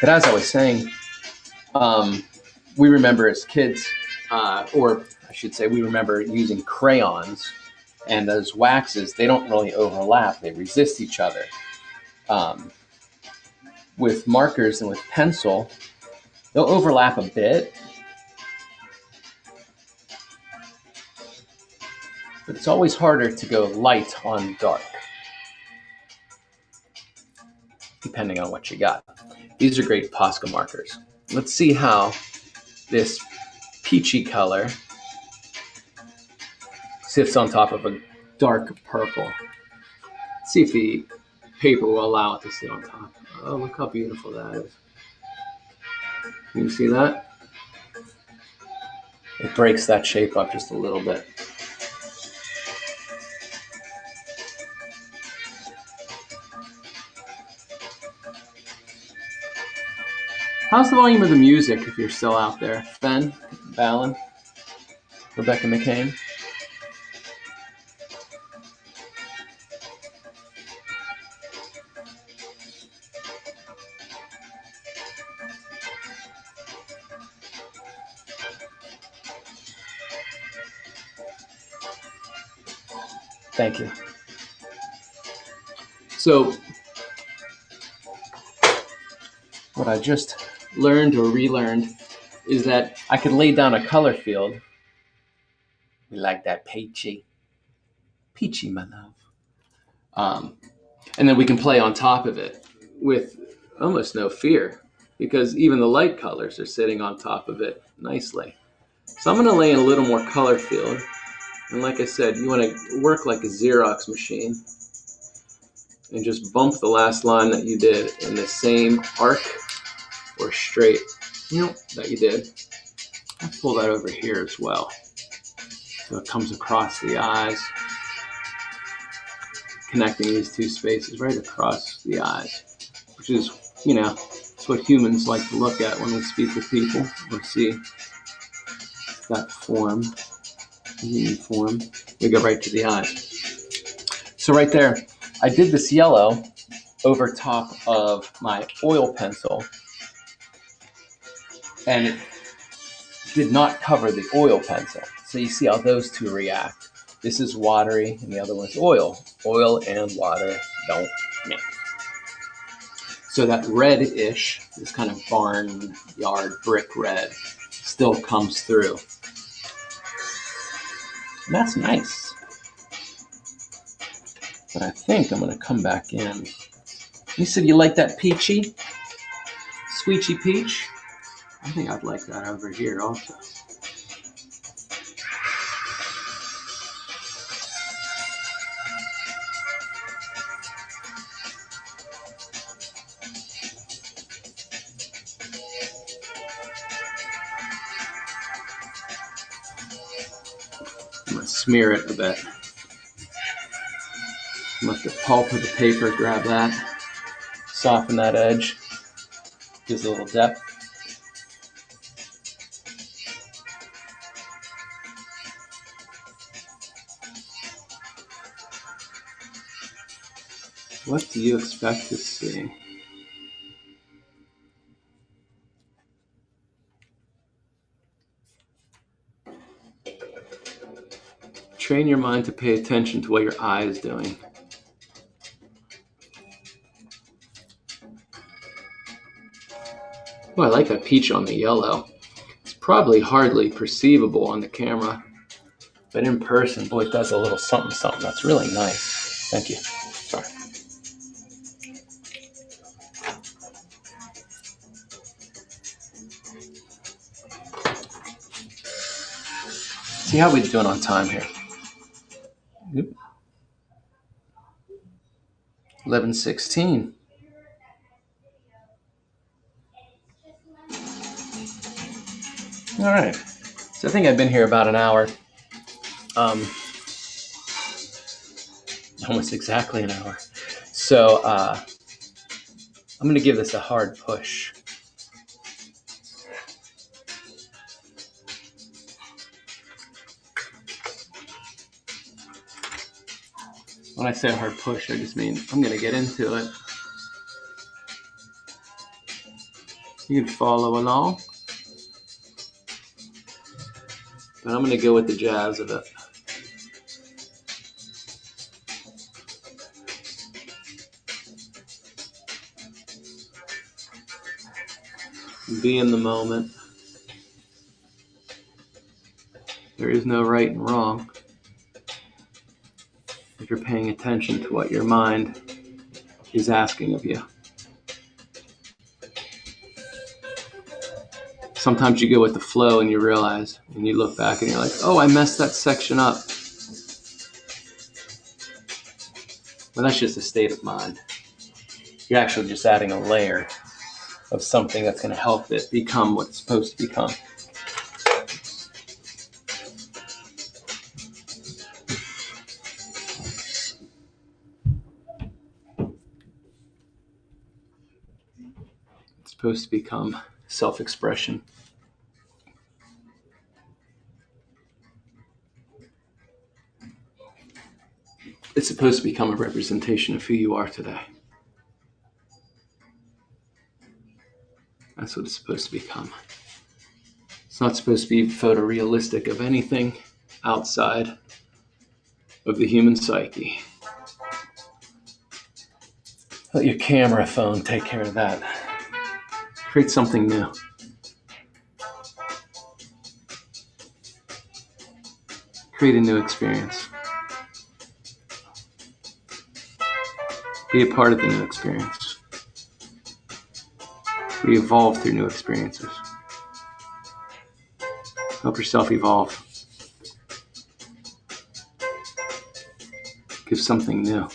as I was saying, we remember as kids, or I should say we remember using crayons, and those waxes, they don't really overlap. They resist each other. With markers and with pencil, they'll overlap a bit, but it's always harder to go light on dark, depending on what you got. These are great Posca markers. Let's see how this peachy color sits on top of a dark purple. Let's see if the paper will allow it to sit on top. Oh, look how beautiful that is. Can you see that? It breaks that shape up just a little bit. How's the volume of the music if you're still out there? Ben, Ballin, Rebecca McCain? Thank you. So, what I just learned or relearned is that I could lay down a color field. We like that peachy, my love. And then we can play on top of it with almost no fear because even the light colors are sitting on top of it nicely. So I'm going to lay in a little more color field. And like I said, you want to work like a Xerox machine and just bump the last line that you did in the same arc or straight that you did. I'll pull that over here as well. So it comes across the eyes, connecting these two spaces right across the eyes, which is, it's what humans like to look at when we speak with people or see that form. uniform. We go right to the eye. So right there, I did this yellow over top of my oil pencil, and it did not cover the oil pencil. So you see how those two react. This is watery, and the other one's oil. Oil and water don't mix. So that red-ish, this kind of barnyard brick red, still comes through. And that's nice. But I think I'm going to come back in. You said you like that peachy? Squeechy peach? I think I'd like that over here also. I'm going to smear it a bit. Let the pulp of the paper grab that, soften that edge, gives a little depth. What do you expect to see? Train your mind to pay attention to what your eye is doing. Oh, I like that peach on the yellow. It's probably hardly perceivable on the camera, but in person, boy, it does a little something, something. That's really nice. Thank you. Sorry. See how we're doing on time here. 11:16. All right. So I think I've been here about an hour. Almost exactly an hour. So I'm going to give this a hard push. When I say a hard push, I just mean I'm going to get into it. You can follow along. But I'm going to go with the jazz of it. Be in the moment. There is no right and wrong. If you're paying attention to what your mind is asking of you. Sometimes you go with the flow and you realize, and you look back and you're like, oh, I messed that section up. Well, that's just a state of mind. You're actually just adding a layer of something that's going to help it become what it's supposed to become. It's supposed to become self-expression. It's supposed to become a representation of who you are today. That's what it's supposed to become. It's not supposed to be photorealistic of anything outside of the human psyche. Let your camera phone take care of that. Create something new. Create a new experience. Be a part of the new experience. We evolve through new experiences. Help yourself evolve. Give something new.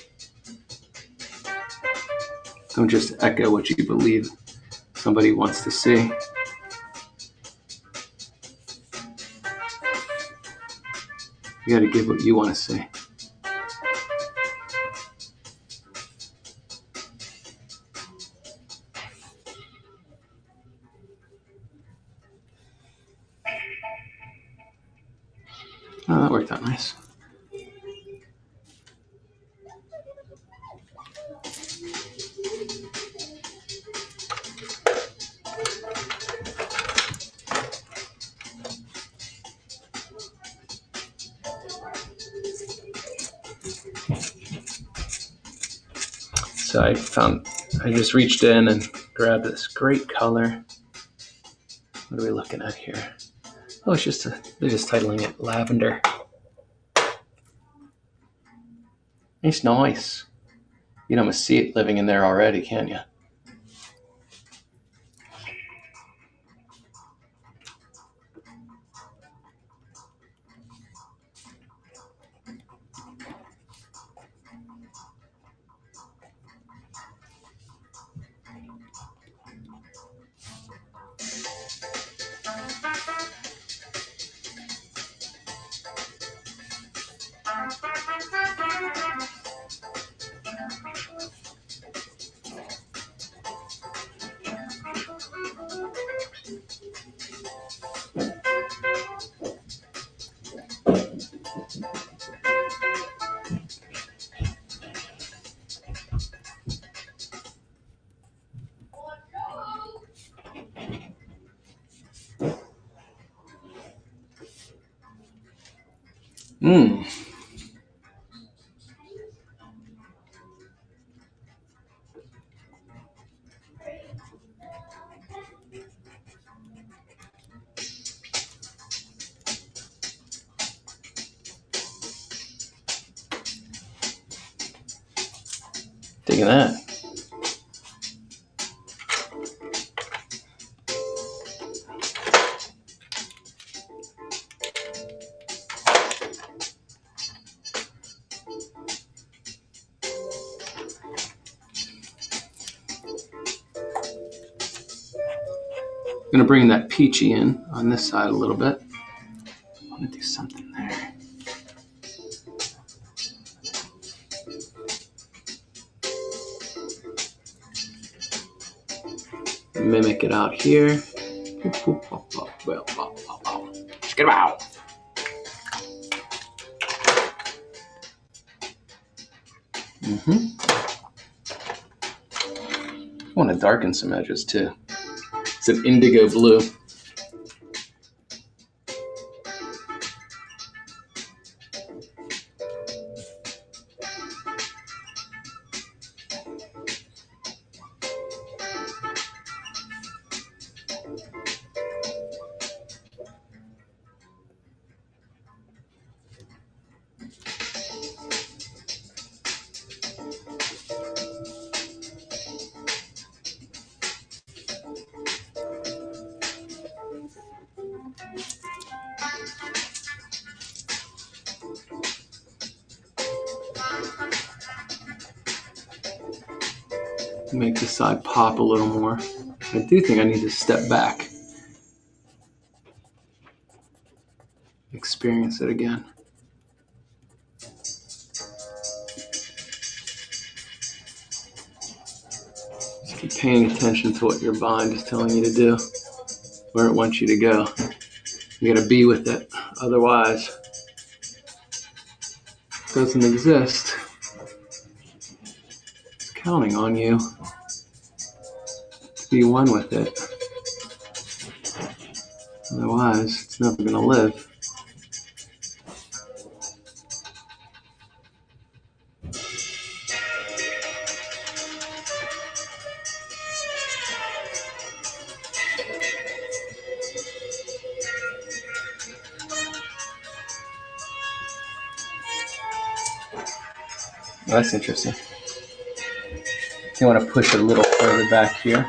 Don't just echo what you believe somebody wants to see. You got to give what you want to see. Oh, that worked out nice. So I just reached in and grabbed this great color. What are we looking at here? Oh, they're just titling it Lavender. It's nice. You can almost see it living in there already, can't you? Mmm. Digging that. I'm gonna bring that peachy in on this side a little bit. I'm gonna do something there. Mimic it out here. Check it out. I want to darken some edges too. It's an indigo blue. Make the side pop a little more. I do think I need to step back. Experience it again. Just keep paying attention to what your mind is telling you to do, where it wants you to go. You gotta be with it. Otherwise, it doesn't exist. It's counting on you to be one with it. Otherwise, it's never gonna live. Well, that's interesting. You want to push it a little further back here.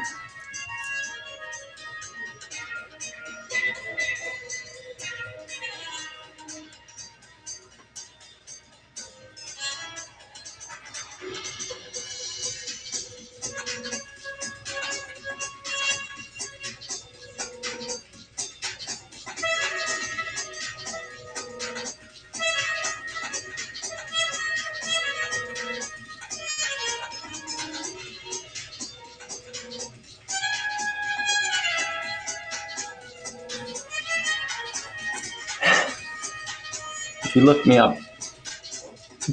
if you look me up,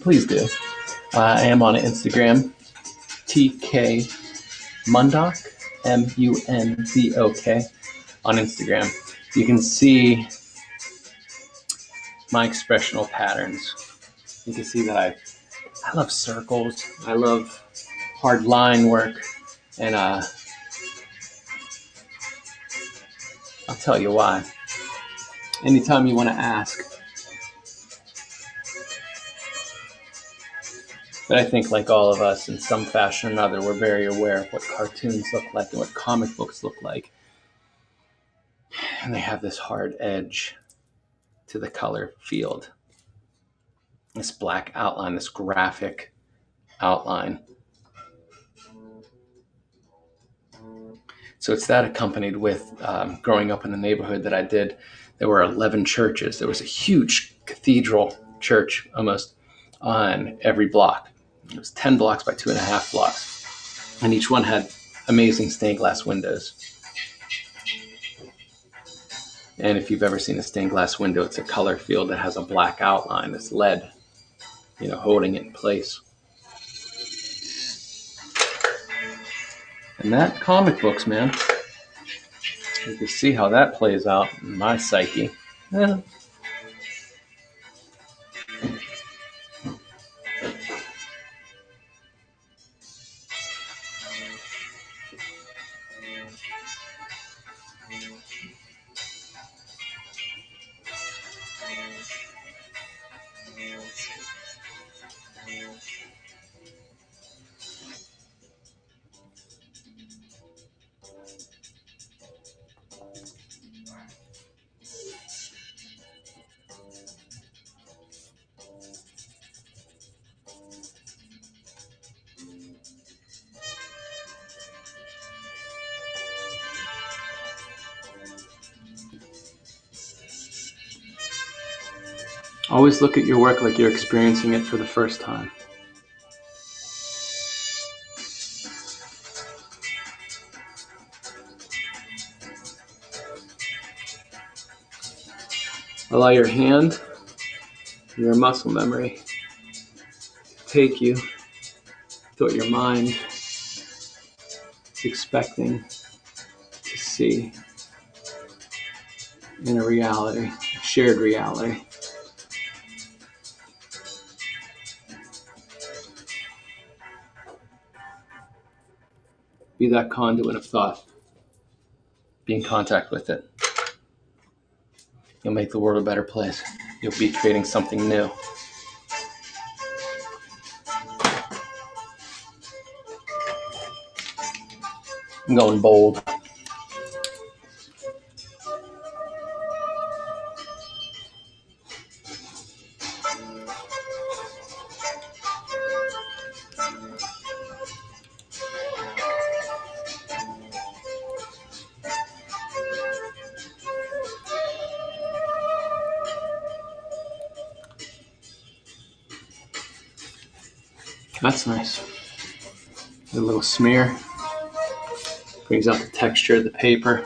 please do. I am on Instagram, TK Mundok, Mundok on Instagram. You can see my expressional patterns. You can see that I love circles. I love hard line work, and I'll tell you why. Anytime you want to ask. But I think, like all of us, in some fashion or another, we're very aware of what cartoons look like and what comic books look like. And they have this hard edge to the color field. This black outline, this graphic outline. So it's that accompanied with growing up in the neighborhood that I did. There were 11 churches. There was a huge cathedral church almost on every block. It was 10 blocks by 2.5 blocks. And each one had amazing stained glass windows. And if you've ever seen a stained glass window, it's a color field that has a black outline, this lead, holding it in place. And that comic books, man, you can see how that plays out in my psyche. Yeah. Always look at your work like you're experiencing it for the first time. Allow your hand, your muscle memory, to take you to what your mind is expecting to see in a reality, a shared reality. Be that conduit of thought. Be in contact with it. You'll make the world a better place. You'll be creating something new. I'm going bold. That's nice. A little smear. Brings out the texture of the paper.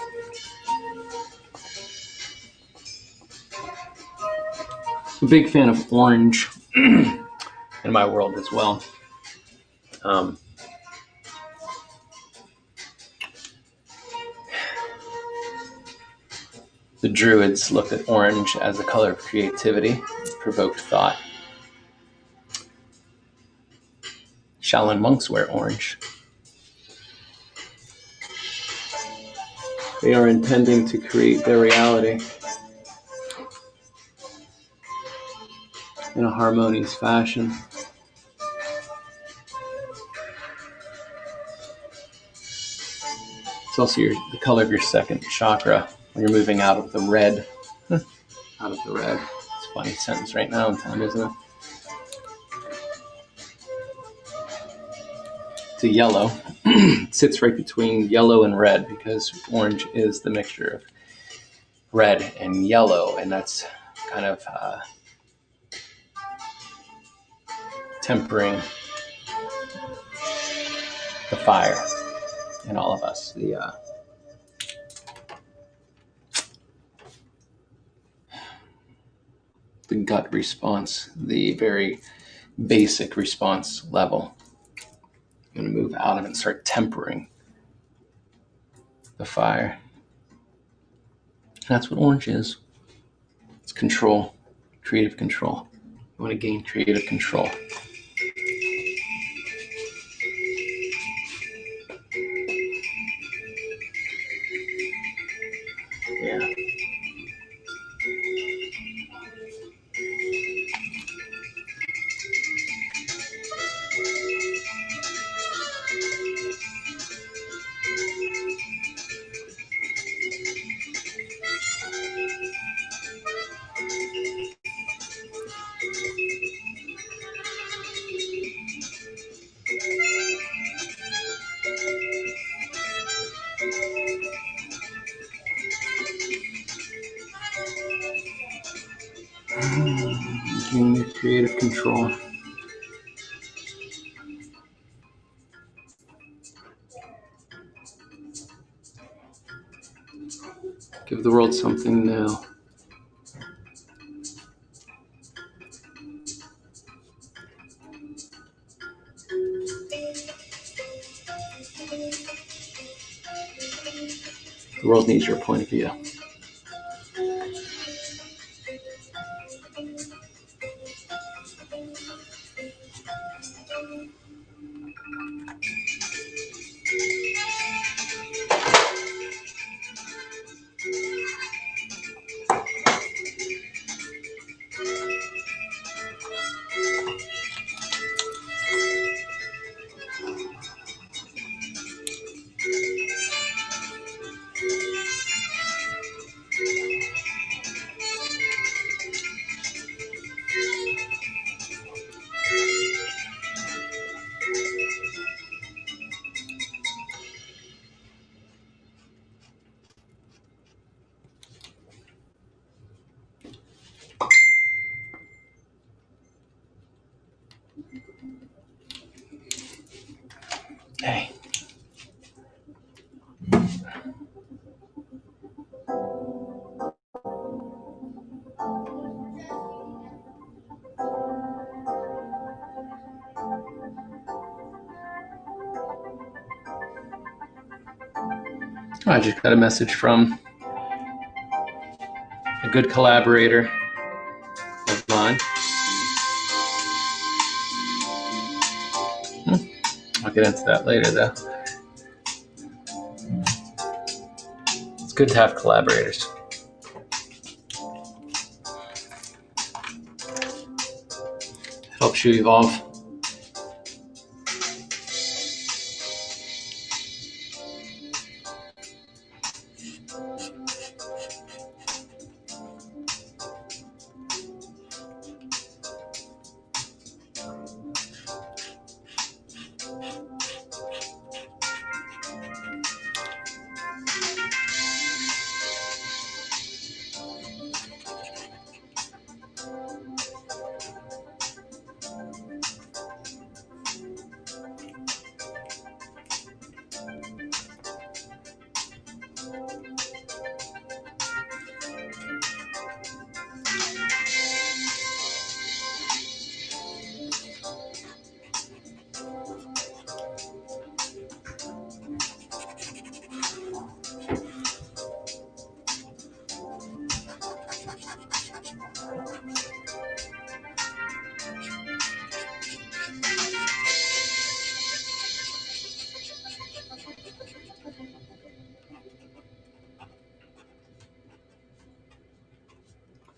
I'm a big fan of orange in my world as well. The Druids looked at orange as the color of creativity, provoked thought. Shaolin monks wear orange. They are intending to create their reality in a harmonious fashion. It's also the color of your second chakra when you're moving out of the red. Out of the red. It's a funny sentence right now in time, isn't it? To yellow. It sits right between yellow and red because orange is the mixture of red and yellow, and that's kind of tempering the fire in all of us. the gut response, the very basic response level. I'm going to move out of it and start tempering the fire. That's what orange is. It's control, creative control. You want to gain creative control. Yeah. Gain creative control. Give the world something new. The world needs your point of view. Hey. I just got a message from a good collaborator of mine. I'll get into that later, though. It's good to have collaborators. Helps you evolve.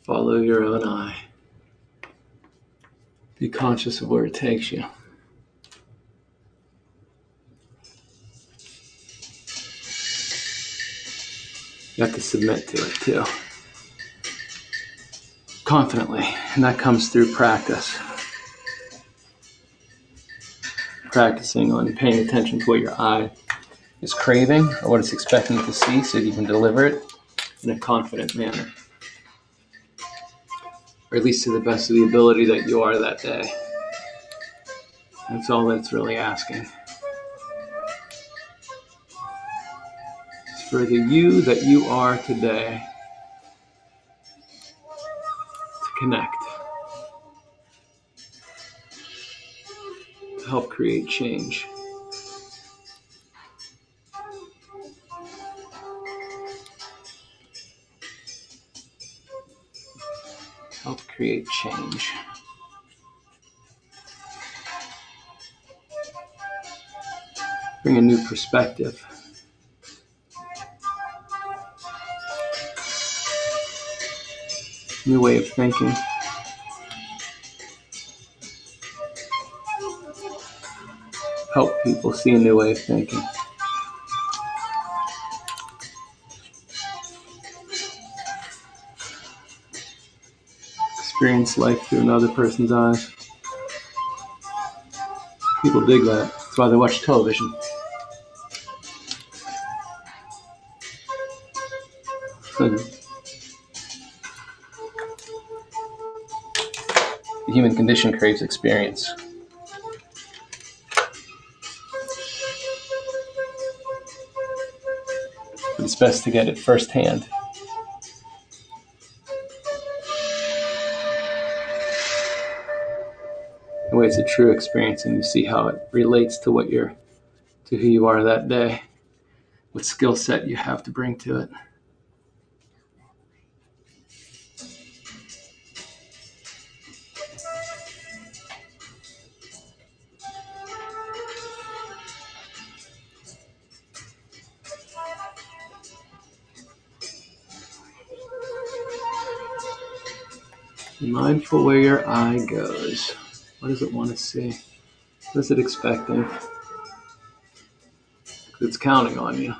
Follow your own eye. Be conscious of where it takes you. You have to submit to it too. Confidently. And that comes through practice. Practicing on paying attention to what your eye is craving or what it's expecting to see so you can deliver it in a confident manner. Or at least to the best of the ability that you are that day. That's all that's really asking. It's for the you that you are today to connect, to help create change. Help create change. Bring a new perspective. New way of thinking. Help people see a new way of thinking. Experience life through another person's eyes. People dig that. That's why they watch television. The human condition craves experience. But it's best to get it firsthand. The way it's a true experience, and you see how it relates to to who you are that day, what skill set you have to bring to it. Be mindful where your eye goes. What does it want to see? What is it expecting? It's counting on you.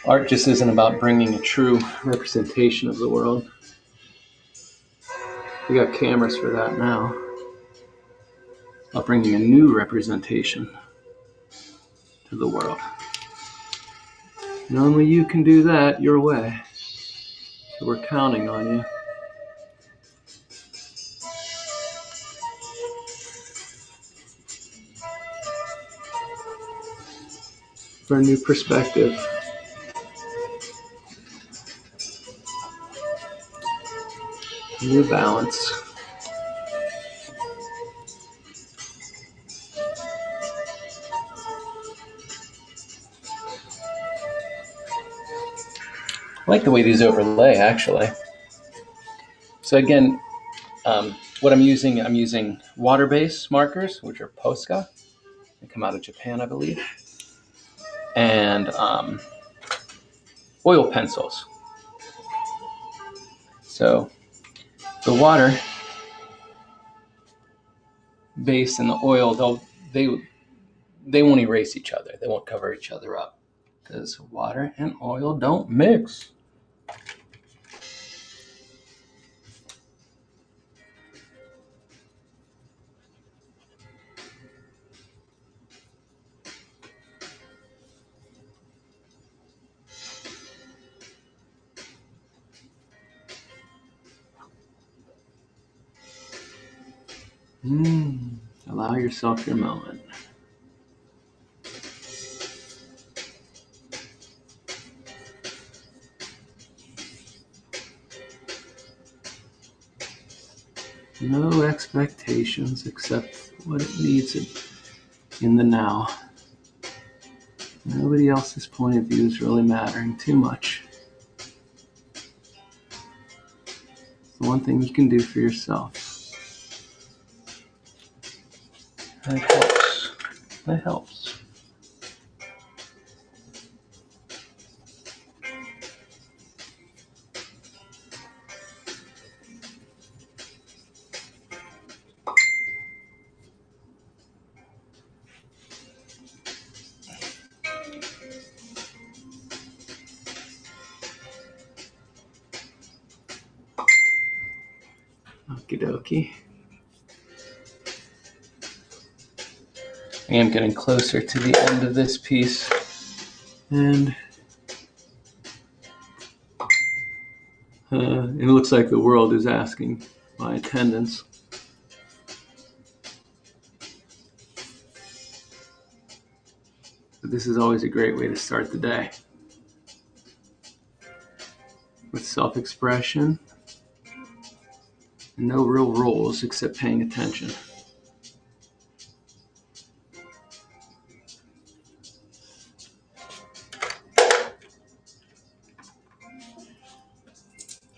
Art just isn't about bringing a true representation of the world. We got cameras for that now. About bringing a new representation to the world. And only you can do that your way. So we're counting on you. For a new perspective. A new balance. I like the way these overlay, actually. So again, what I'm using water-based markers, which are Posca. They come out of Japan, I believe. And oil pencils. So the water base and the oil, they won't erase each other. They won't cover each other up because water and oil don't mix. Allow yourself your moment. No expectations except what it needs in the now. Nobody else's point of view is really mattering too much. It's the one thing you can do for yourself. That helps. That helps. Okie dokie. I am getting closer to the end of this piece, and it looks like the world is asking my attendance. But this is always a great way to start the day, with self-expression and no real rules except paying attention.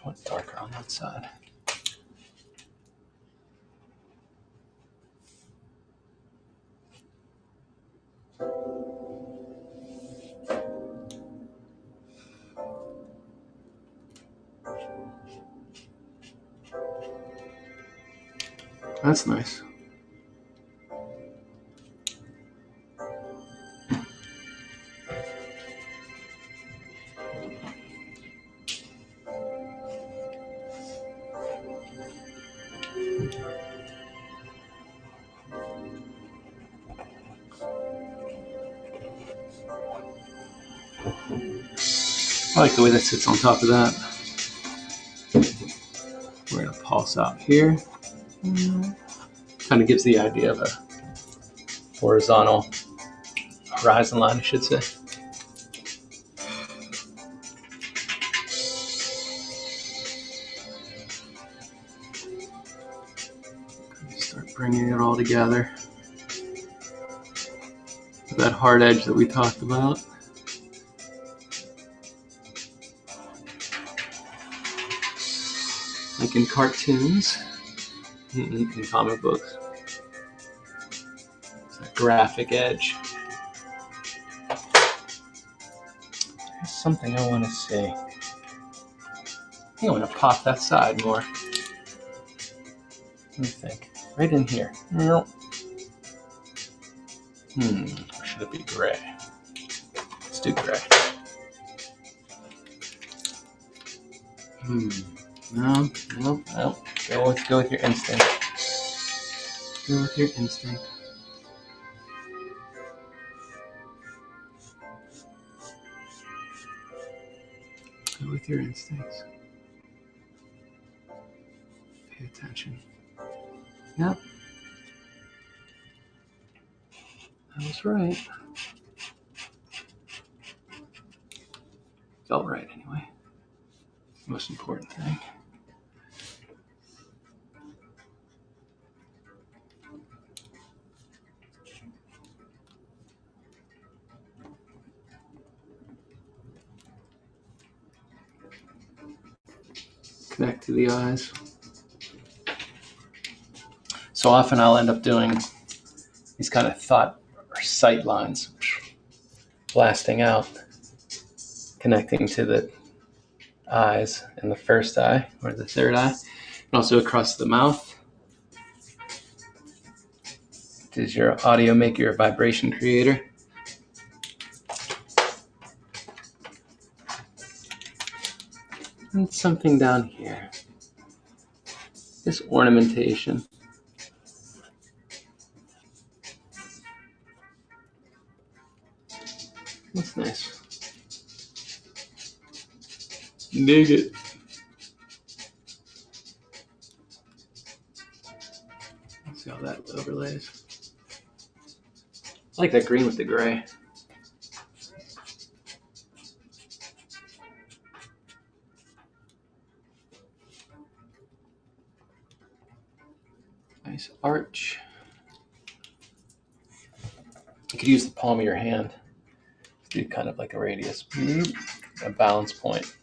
I want darker on that side. That's nice. I like the way that sits on top of that. We're going to pulse out here. Kind of gives the idea of a horizontal horizon line, I should say. Start bringing it all together. That hard edge that we talked about. Like in cartoons, in comic books. It's that graphic edge. There's something I want to see. I think I want to pop that side more. What do you think? Right in here. Nope. Or should it be gray? Let's do gray. No. Go with your instinct. Go with your instinct. Go with your instincts. Pay attention. Yep. That was right. Felt right anyway. Most important thing. Connect to the eyes. So often I'll end up doing these kind of thought or sight lines, blasting out, connecting to the eyes in the first eye or the third eye, and also across the mouth. Does your audio maker a vibration creator? And something down here. This ornamentation. That's nice. Dig it. Let's see how that overlays. I like that green with the gray. Nice arch. You could use the palm of your hand. Do kind of like a radius, a balance point.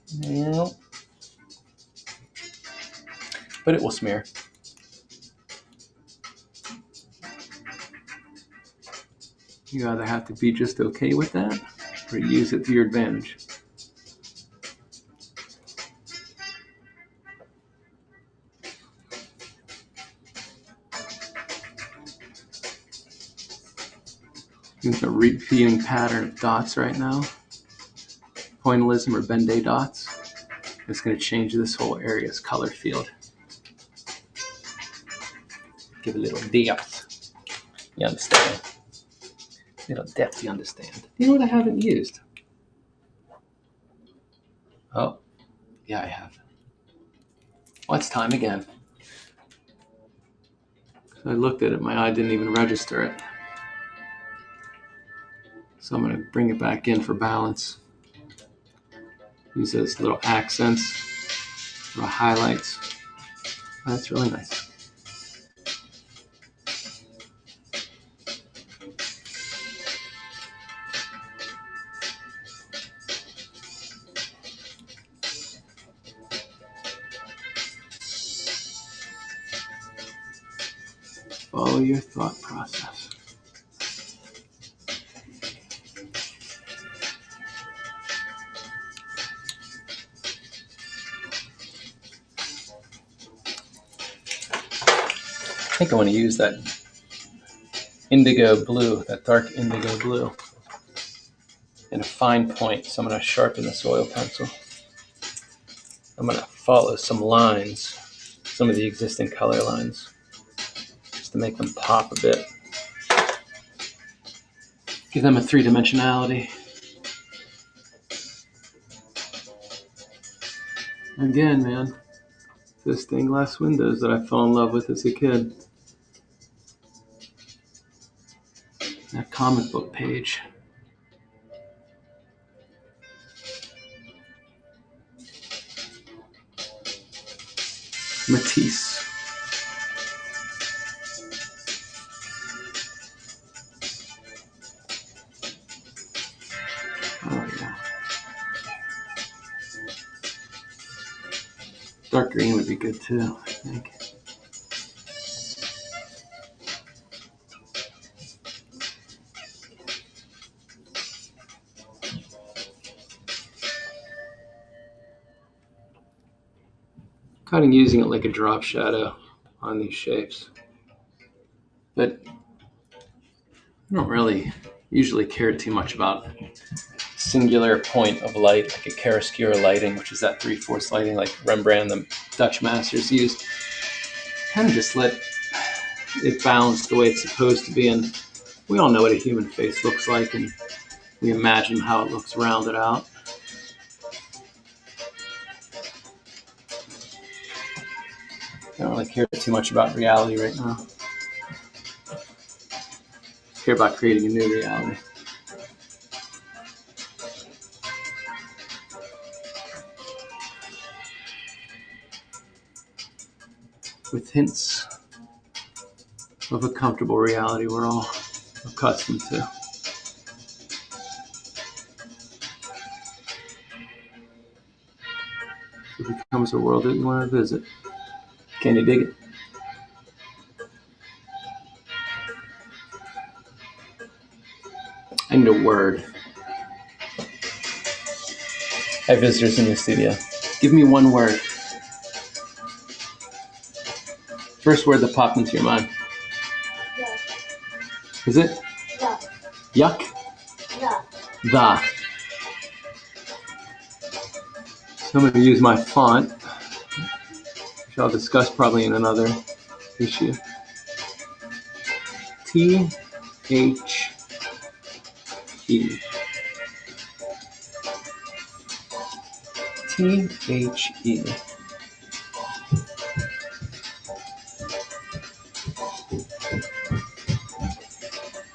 But it will smear. You either have to be just okay with that or use it to your advantage. It's a repeating pattern of dots right now. Pointillism or Ben-Day dots. It's going to change this whole area's color field. Give a little depth. You understand? depth you understand. You know what I haven't used? Oh, yeah, I have. Well, it's time again. I looked at it, my eye didn't even register it. So I'm going to bring it back in for balance. Use those little accents, little highlights. Oh, that's really nice. Follow your thought process. I think I want to use that indigo blue, that dark indigo blue, in a fine point. So I'm going to sharpen this oil pencil. I'm going to follow some lines, some of the existing color lines, just to make them pop a bit. Give them a three-dimensionality. Again, man, those stained glass windows that I fell in love with as a kid. That comic book page. Matisse. Oh, yeah. Dark green would be good too, I think. Kind of using it like a drop shadow on these shapes. But I don't really usually care too much about singular point of light, like a chiaroscuro lighting, which is that 3/4 lighting like Rembrandt and the Dutch masters used. Kind of just let it balance the way it's supposed to be. And we all know what a human face looks like, and we imagine how it looks rounded out. I don't really care too much about reality right now. I care about creating a new reality. With hints of a comfortable reality we're all accustomed to. It becomes a world that you want to visit. Can you dig it? I need a word. I have visitors in the studio. Give me one word. First word that popped into your mind. Yuck. Is it? Yuck. Yuck? Yuck. The. So I'm going to use my font, which I'll discuss probably in another issue. T-H-E. T-H-E.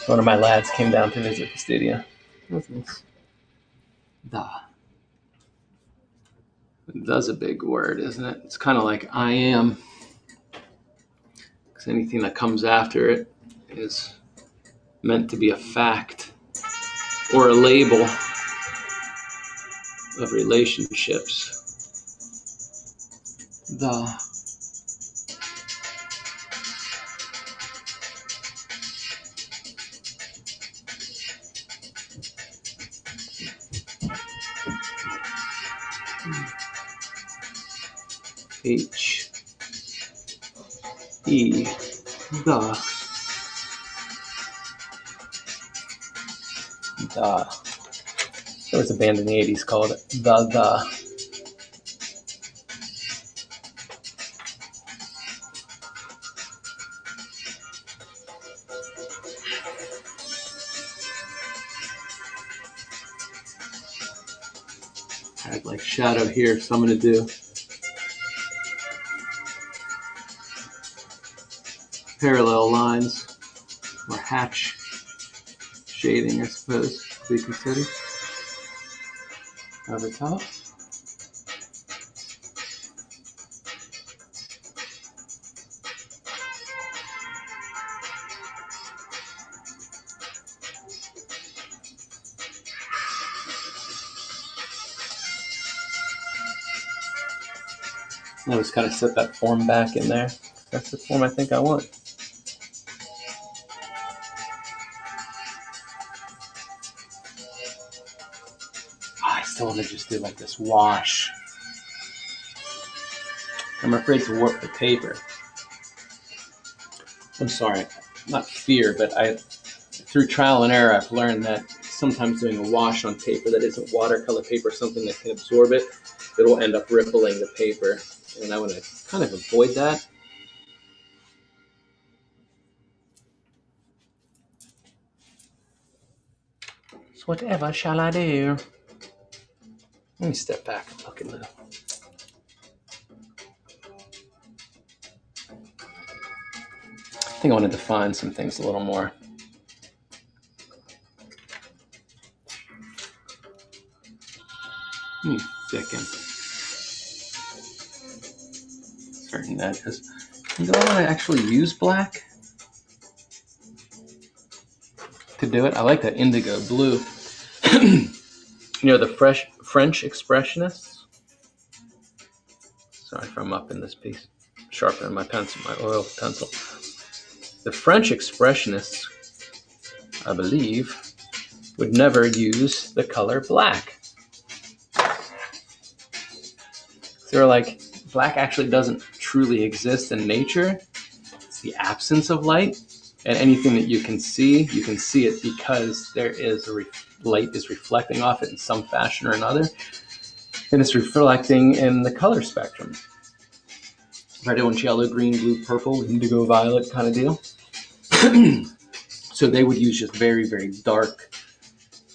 One of my lads came down to visit the studio. That's nice. The. The's a big word, isn't it? It's kind of like I am. Because anything that comes after it is meant to be a fact or a label of relationships. The. H-E. The. There was a band in the 80s called The. Add like shadow here, so I'm gonna do parallel lines, or hatch shading, I suppose, we consider over top. I'll just kind of set that form back in there. That's the form I think I want. I still want to just do like this wash. I'm afraid to warp the paper. I'm sorry, not fear, but through trial and error, I've learned that sometimes doing a wash on paper that isn't watercolor paper, something that can absorb it, it will end up rippling the paper. And I want to kind of avoid that. So whatever shall I do? Let me step back and look at that. I think I want to define some things a little more. Let me thicken certain edges. Do I want to actually use black to do it? I like that indigo blue. You know, the French expressionists. Sorry if I'm up in this piece. Sharpening my pencil, my oil pencil. The French expressionists, I believe, would never use the color black. They're like, black actually doesn't truly exist in nature. It's the absence of light. And anything that you can see it because there is light is reflecting off it in some fashion or another. And it's reflecting in the color spectrum. Red, orange, yellow, green, blue, purple, indigo, violet kind of deal. So they would use just very, very dark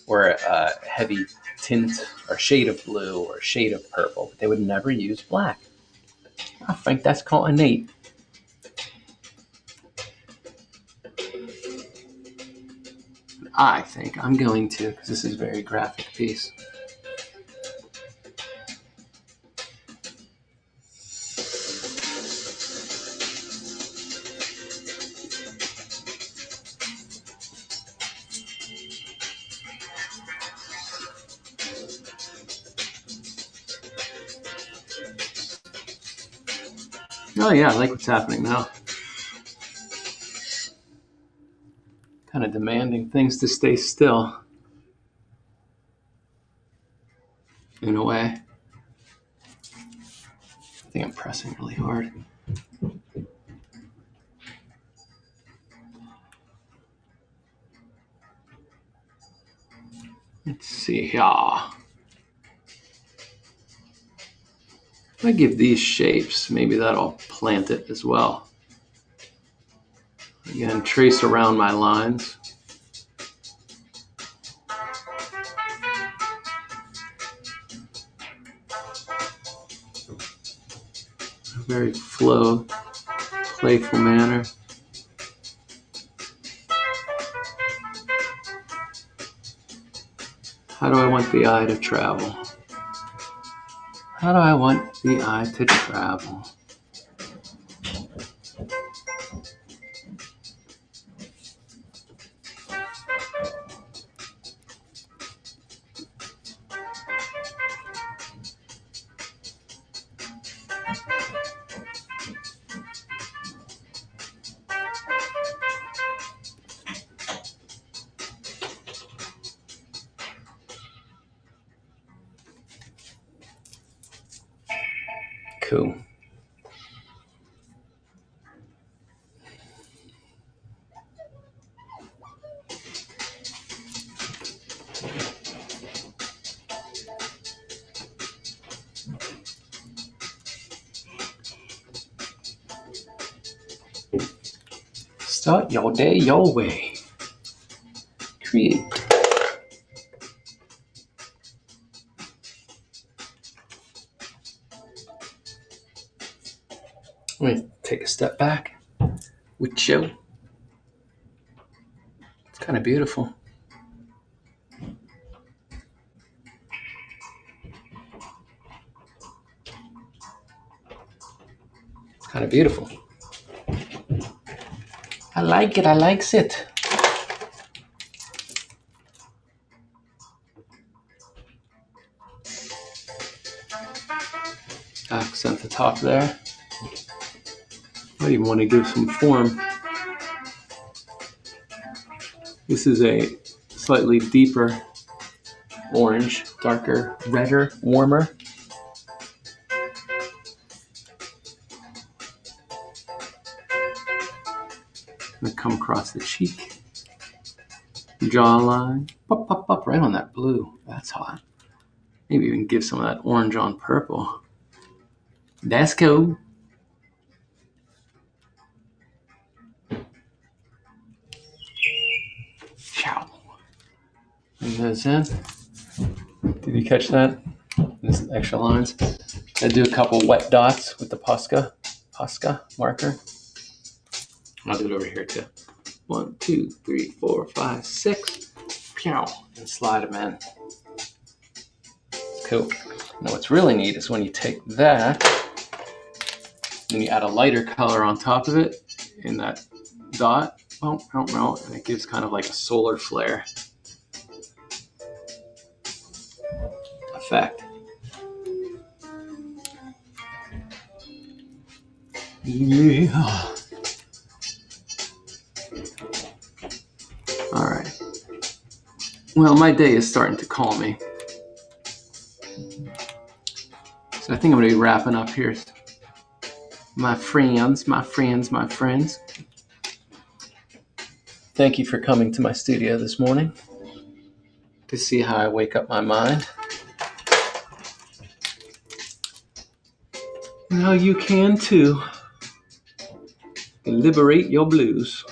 or a heavy tint or shade of blue or shade of purple. But they would never use black. I think that's called innate. I think I'm going to, because this is a very graphic piece. Oh yeah, I like what's happening now. Kind of demanding things to stay still. In a way. I think I'm pressing really hard. Let's see here. If I give these shapes, maybe that'll plant it as well. Again, trace around my lines. A very playful manner. How do I want the eye to travel? How do I want the eye to travel? Cool. Start your day your way. Create. Let me take a step back with you. It's kind of beautiful. It's kind of beautiful. I like it. I likes it. Accent the top there. I even want to give some form. This is a slightly deeper orange, darker, redder, warmer. Gonna come across the cheek, jawline, pop, pop, pop, right on that blue. That's hot. Maybe even give some of that orange on purple. That's cool. Ciao. Bring those in. Did you catch that? There's extra lines. I do a couple wet dots with the Posca marker. I'll do it over here too. 1, 2, 3, 4, 5, 6. Pew, and slide them in. Cool. Now what's really neat is when you take that, then you add a lighter color on top of it in that dot, and it gives kind of like a solar flare effect. Yeah. All right. Well, my day is starting to call me. So I think I'm going to be wrapping up here. My friends. Thank you for coming to my studio this morning to see how I wake up my mind. Now you can too. Liberate your blues.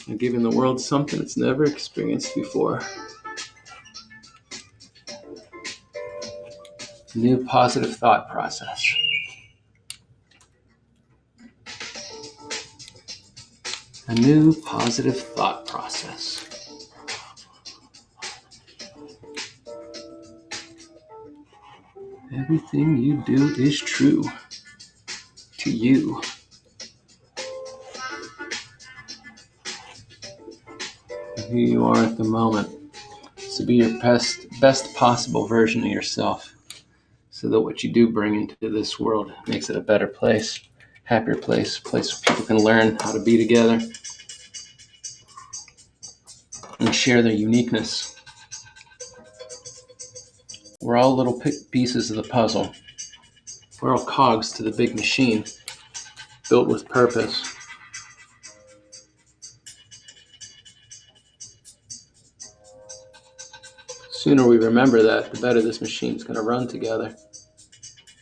And giving the world something it's never experienced before. New positive thought process. A new positive thought process. Everything you do is true to you. Who you are at the moment. So be your best possible version of yourself. So that what you do bring into this world makes it a better place, happier place, a place where people can learn how to be together and share their uniqueness. We're all little pieces of the puzzle. We're all cogs to the big machine, built with purpose. The sooner we remember that, the better this machine's going to run together,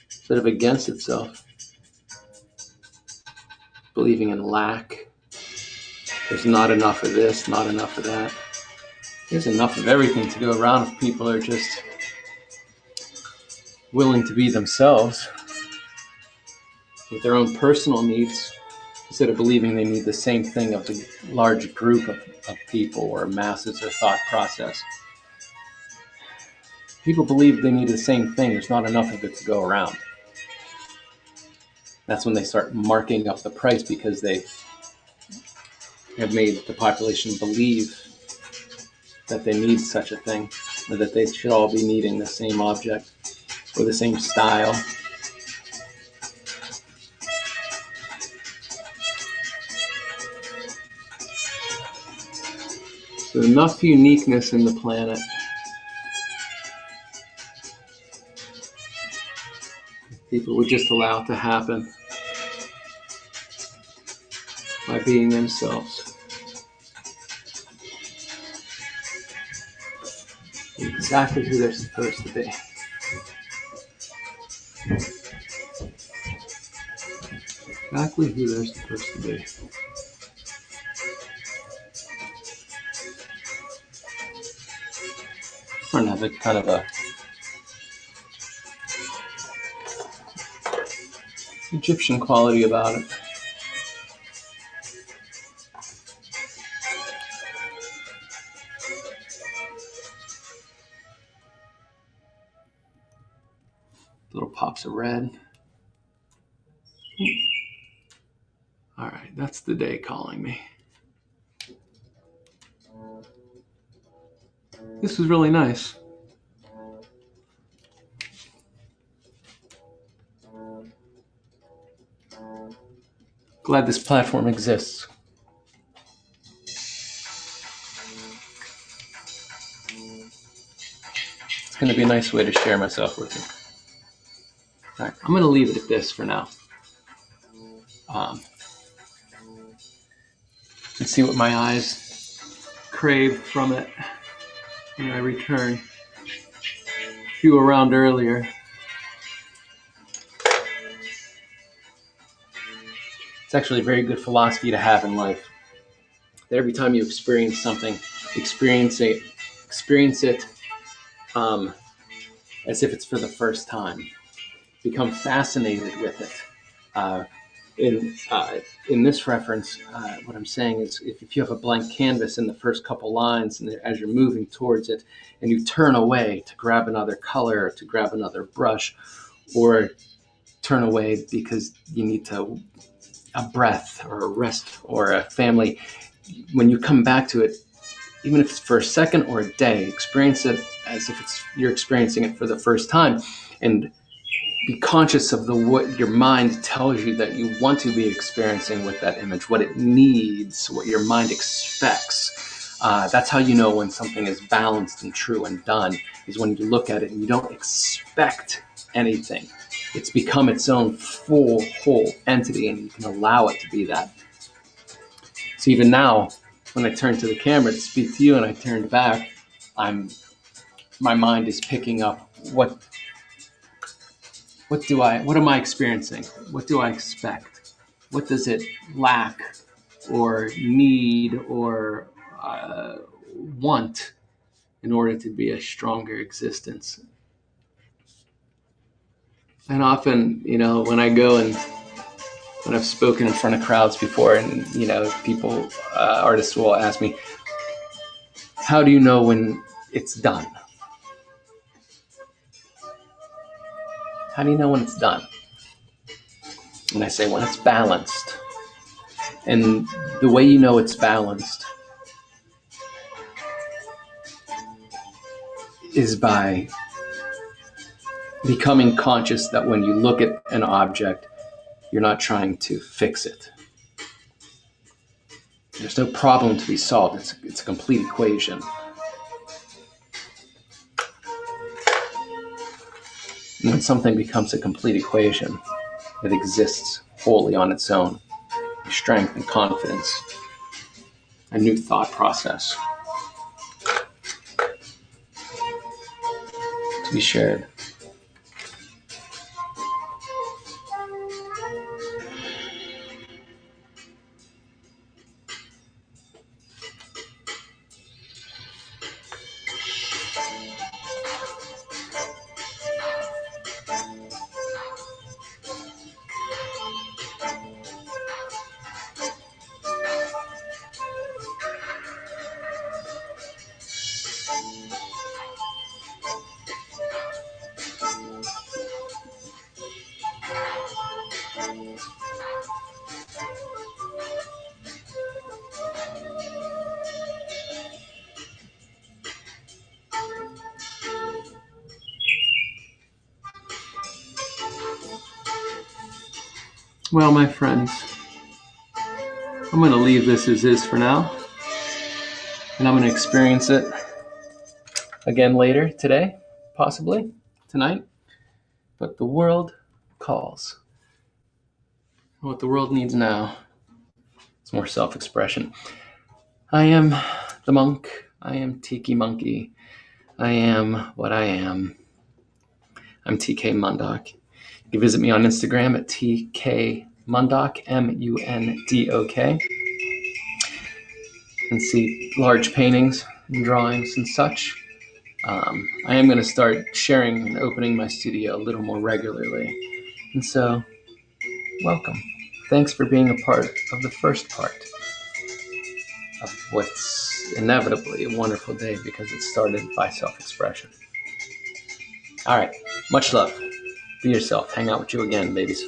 instead of against itself. Believing in lack. There's not enough of this, not enough of that. There's enough of everything to go around if people are just willing to be themselves with their own personal needs, instead of believing they need the same thing of the large group of people or masses or thought process. People believe they need the same thing. There's not enough of it to go around. That's when they start marking up the price, because they have made the population believe that they need such a thing, or that they should all be needing the same object or the same style. So enough uniqueness in the planet. People would just allow it to happen by being themselves. Exactly who they're supposed to be. Exactly who they're supposed to be. Or have a kind of a Egyptian quality about it. Little pops of red. All right, that's the day calling me. This was really nice. Glad this platform exists. It's going to be a nice way to share myself with you. All right, I'm going to leave it at this for now. And see what my eyes crave from it when I return. If you were around earlier, it's actually a very good philosophy to have in life. That every time you experience something, experience it as if it's for the first time. Become fascinated with it. In this reference, what I'm saying is if you have a blank canvas in the first couple lines, and as you're moving towards it, and you turn away to grab another color, or to grab another brush, or turn away because you need a breath or a rest or a family, when you come back to it, even if it's for a second or a day, experience it as if you're experiencing it for the first time, and be conscious of what your mind tells you that you want to be experiencing with that image, what it needs, what your mind expects. That's how you know when something is balanced and true and done, is when you look at it and you don't expect anything. It's become its own full, whole entity, and you can allow it to be that. So even now, when I turn to the camera to speak to you and I turned back, my mind is picking up what am I experiencing? What do I expect? What does it lack or need or want in order to be a stronger existence? And often, when I go and when I've spoken in front of crowds before, and people, artists will ask me, how do you know when it's done? How do you know when it's done? And I say, when it's balanced. And the way you know it's balanced is by becoming conscious that when you look at an object, you're not trying to fix it. There's no problem to be solved. It's a complete equation. And when something becomes a complete equation, it exists wholly on its own. Strength and confidence, a new thought process to be shared. Well, my friends, I'm going to leave this as is for now, and I'm going to experience it again later today, possibly tonight. But the world calls. What the world needs now is more self-expression. I am the monk. I am Tiki Monkey. I am what I am. I'm TK Mundok. You can visit me on Instagram at TK Mundok, Mundok, and see large paintings and drawings and such. I am going to start sharing and opening my studio a little more regularly. And so welcome. Thanks for being a part of the first part of what's inevitably a wonderful day because it started by self-expression. All right, much love. Be yourself. Hang out with you again, babies.